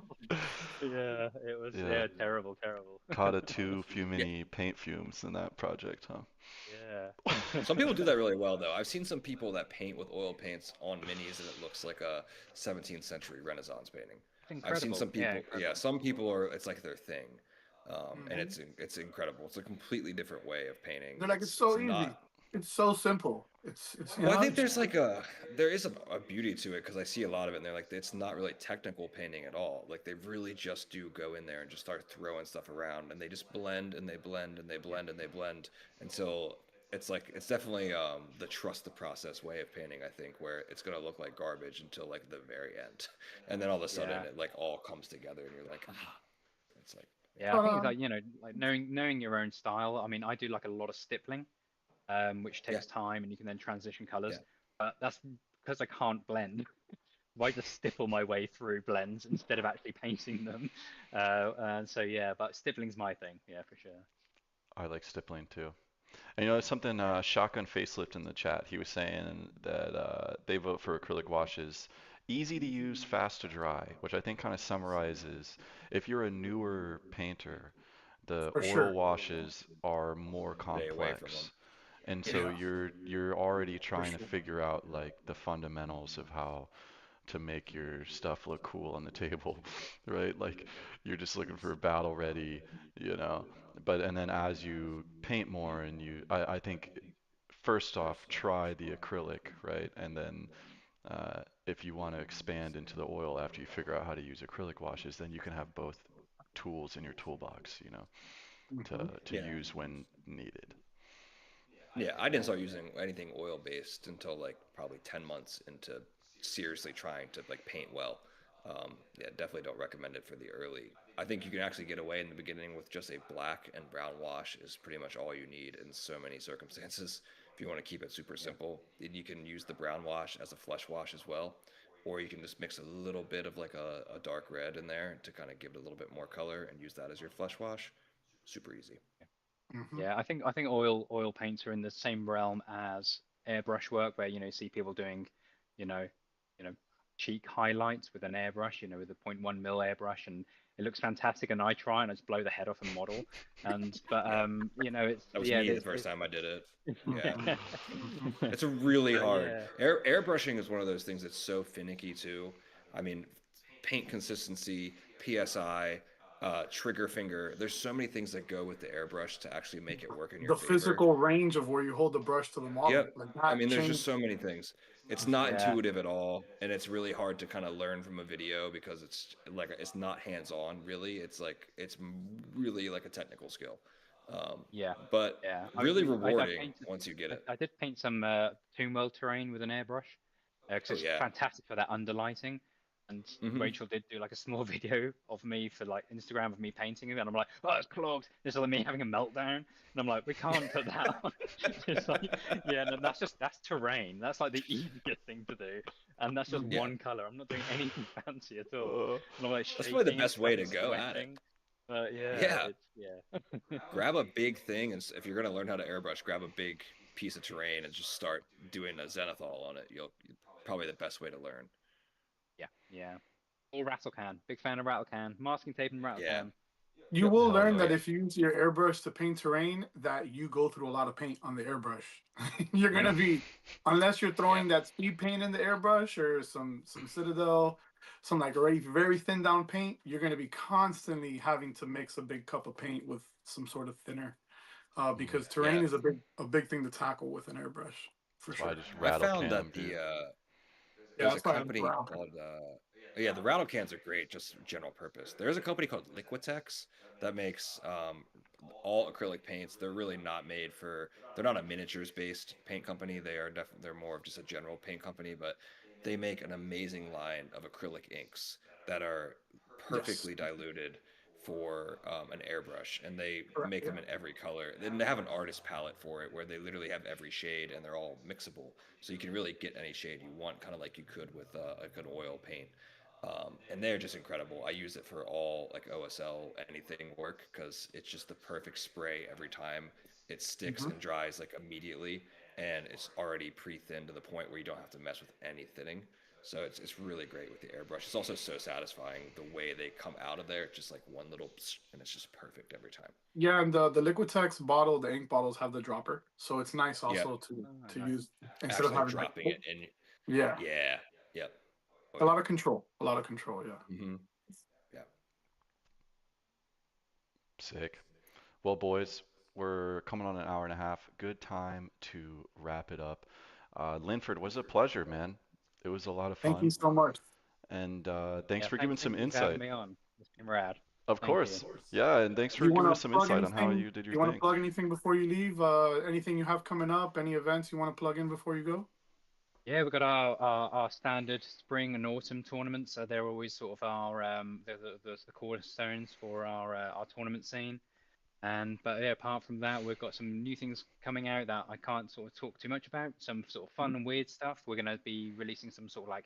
yeah, it was Yeah. terrible, terrible. Caught a too Yeah. many paint fumes in that project, huh? Yeah. Some people do that really well, though. I've seen some people that paint with oil paints on minis, and it looks like a 17th century Renaissance painting. It's I've seen incredible. some Yeah, people, yeah, incredible. some people are. It's like their thing, and Mhm. it's incredible. It's a completely different way of painting. They're like, it's so It's easy. not. It's so simple. It's Well, I think there's like there is a beauty to it because I see a lot of it, and they're like, it's not really technical painting at all. Like they really just do go in there and just start throwing stuff around, and they just blend and they blend and they blend and they blend until it's like it's definitely the trust the process way of painting. I think where it's gonna look like garbage until like the very end, and then all of a sudden Yeah. it like all comes together, and you're like, ah, it's like Yeah, I think it's uh, like, like knowing your own style. I mean, I do like a lot of stippling, which yeah, takes time and you can then transition yeah. colors. But that's because I can't blend. Why just stipple my way through blends instead of actually painting them? And so yeah, but stippling's my thing. Yeah, for sure. I like stippling too. And something Shotgun Facelift in the chat. He was saying that they vote for acrylic washes. Easy to use, fast to dry, which I think kind of summarizes if you're a newer painter, the for oil sure. washes are more Stay away from them. complex. And so Yeah, you're already for trying to sure. figure out like the fundamentals of how to make your stuff look cool on the table, right? Like you're just looking for battle ready, you know. But and then as you paint more and I think first off try the acrylic, right? And then if you want to expand into the oil after you figure out how to use acrylic washes, then you can have both tools in your toolbox, Hmm. to Yeah. use when needed. Yeah, I didn't start using anything oil based until like probably 10 months into seriously trying to like paint well. Yeah, definitely don't recommend it for the early. I think you can actually get away in the beginning with just a black and brown wash is pretty much all you need in so many circumstances. If you want to keep it super simple, then you can use the brown wash as a flesh wash as well, or you can just mix a little bit of like a dark red in there to kind of give it a little bit more color and use that as your flesh wash. Super easy. Hmm. Yeah, I think oil paints are in the same realm as airbrush work, where you see people doing, you know, you know, cheek highlights with an airbrush, with a point 0.1 mil airbrush, and it looks fantastic. And I try and I just blow the head off a model, but Yeah, it's that was yeah, me the first time I did it. Yeah. Hmm. Hmm. It's a really but hard. yeah, Airbrushing is one of those things that's so finicky too. I mean, paint consistency, PSI, trigger finger. There's so many things that go with the airbrush to actually make it work in your The favor. physical range of where you hold the brush to the model, Yep. like I that mean, there's change. just so many things. It's not yeah, intuitive at all, and it's really hard to kind of learn from a video because it's like it's not hands-on really. It's like really like a technical skill, yeah, but yeah. really I rewarding painted, once you get it. I did paint some tomb world terrain with an airbrush, because Oh it's yeah. fantastic for that underlighting. And Hmm. Rachel did do like a small video of me for like Instagram of me painting it, and I'm like, oh, it's clogged. This is like me having a meltdown, and I'm like, we can't put that on. It's like, yeah, no, that's terrain. That's like the easiest thing to do, and that's just Yeah. one color. I'm not doing anything fancy at all, Uh, and I'm like That's probably the shaking and best way stuff to and go at it. sweating. But yeah, Yeah. it's yeah. Grab a big thing, and if you're gonna learn how to airbrush, grab a big piece of terrain and just start doing a zenithal on it. You'll probably the best way to learn. Yeah, yeah. Or rattle can. Big fan of rattle can. Masking tape and rattle Yeah. can. You Yep. will hell learn yeah. that if you use your airbrush to paint terrain, that you go through a lot of paint on the airbrush. You're gonna be, unless you're Yeah. throwing that speed paint in the airbrush or some Citadel, some like already very thin down paint, you're gonna be constantly having to mix a big cup of paint with some sort of thinner, because Yeah. terrain is a big thing to tackle with an airbrush for That's why I sure. just I rattle found that can, dude. Yeah, there's a that's why I'm company brown. called yeah, the rattle cans are great, just general purpose. There's a company called Liquitex that makes all acrylic paints. They're really not made for. They're not a miniatures based paint company. They're more of just a general paint company, but they make an amazing line of acrylic inks that are Yes. perfectly diluted for an airbrush, and they Correct. make Yeah. them in every color. And they have an artist palette for it where they literally have every shade and they're all mixable, so you can really get any shade you want, kind of like you could with like an oil paint. And they're just incredible. I use it for all like OSL anything work because it's just the perfect spray every time. It sticks Hmm. and dries like immediately, and it's already pre-thinned to the point where you don't have to mess with any thinning. So it's really great with the airbrush. It's also so satisfying the way they come out of there, just like one little, and it's just perfect every time. Yeah, and the Liquitex bottle, the ink bottles have the dropper, so it's nice Yep, also Oh, to nice. use instead of actually having like dropping it in. yeah, Yeah, yep, oh a yeah. lot of control, a lot of control. Yeah. Yeah. Sick. Well, boys, we're coming on an hour and a half. Good time to wrap it up. Linford, was a pleasure, man. It was a lot of Thank you fun. so much. And thanks Yeah, for giving some thank you for having insight. me on. It's been rad. Of Thank you. course. Yeah, and thanks for You want giving to us some plug insight on how anything? you did your You want to thing. plug anything before you leave? Anything you have coming up? Any events you want to plug in before you go? Yeah, we've got our standard spring and autumn tournaments. So they're always sort of our the cornerstones for our tournament scene. And but yeah, apart from that, we've got some new things coming out that I can't sort of talk too much about. Some sort of fun and weird stuff. We're going to be releasing some sort of like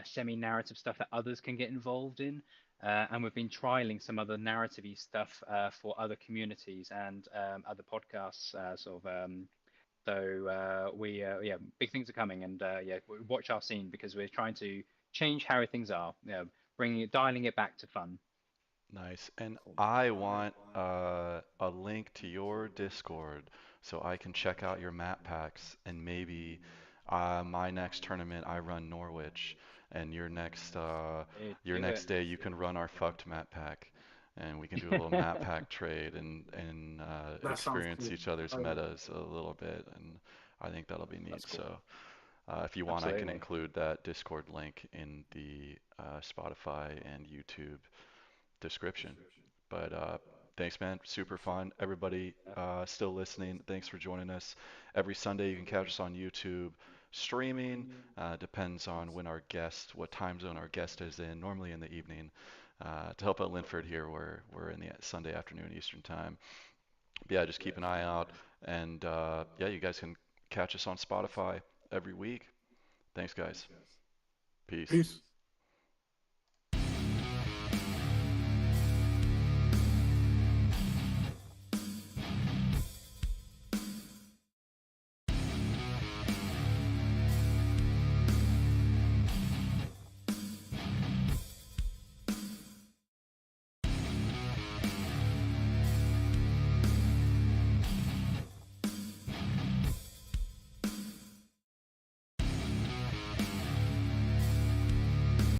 semi-narrative stuff that others can get involved in. And we've been trialing some other narrative-y stuff for other communities and other podcasts. Yeah, big things are coming, and yeah, watch our scene because we're trying to change how things are. Bringing it, dialing it back to fun. Nice. And Cool. I want a link to your Discord so I can check out your map packs and maybe my next tournament I run Norwich and your Do next it. day you can run our fucked map pack and we can do a little map pack trade and That sounds experience cool. each other's I love it. metas a little bit and I think that'll be That's neat. cool. So if you want, I can Absolutely. include that Discord link in the Spotify and YouTube description. But thanks, man. Super fun. Everybody still listening, thanks for joining us. Every Sunday, you can catch us on YouTube streaming. Depends on when what time zone our guest is in, normally in the evening. To help out Linford here, we're in the Sunday afternoon Eastern time. But yeah, just keep an eye out. And yeah, you guys can catch us on Spotify every week. Thanks, guys. Peace. Peace.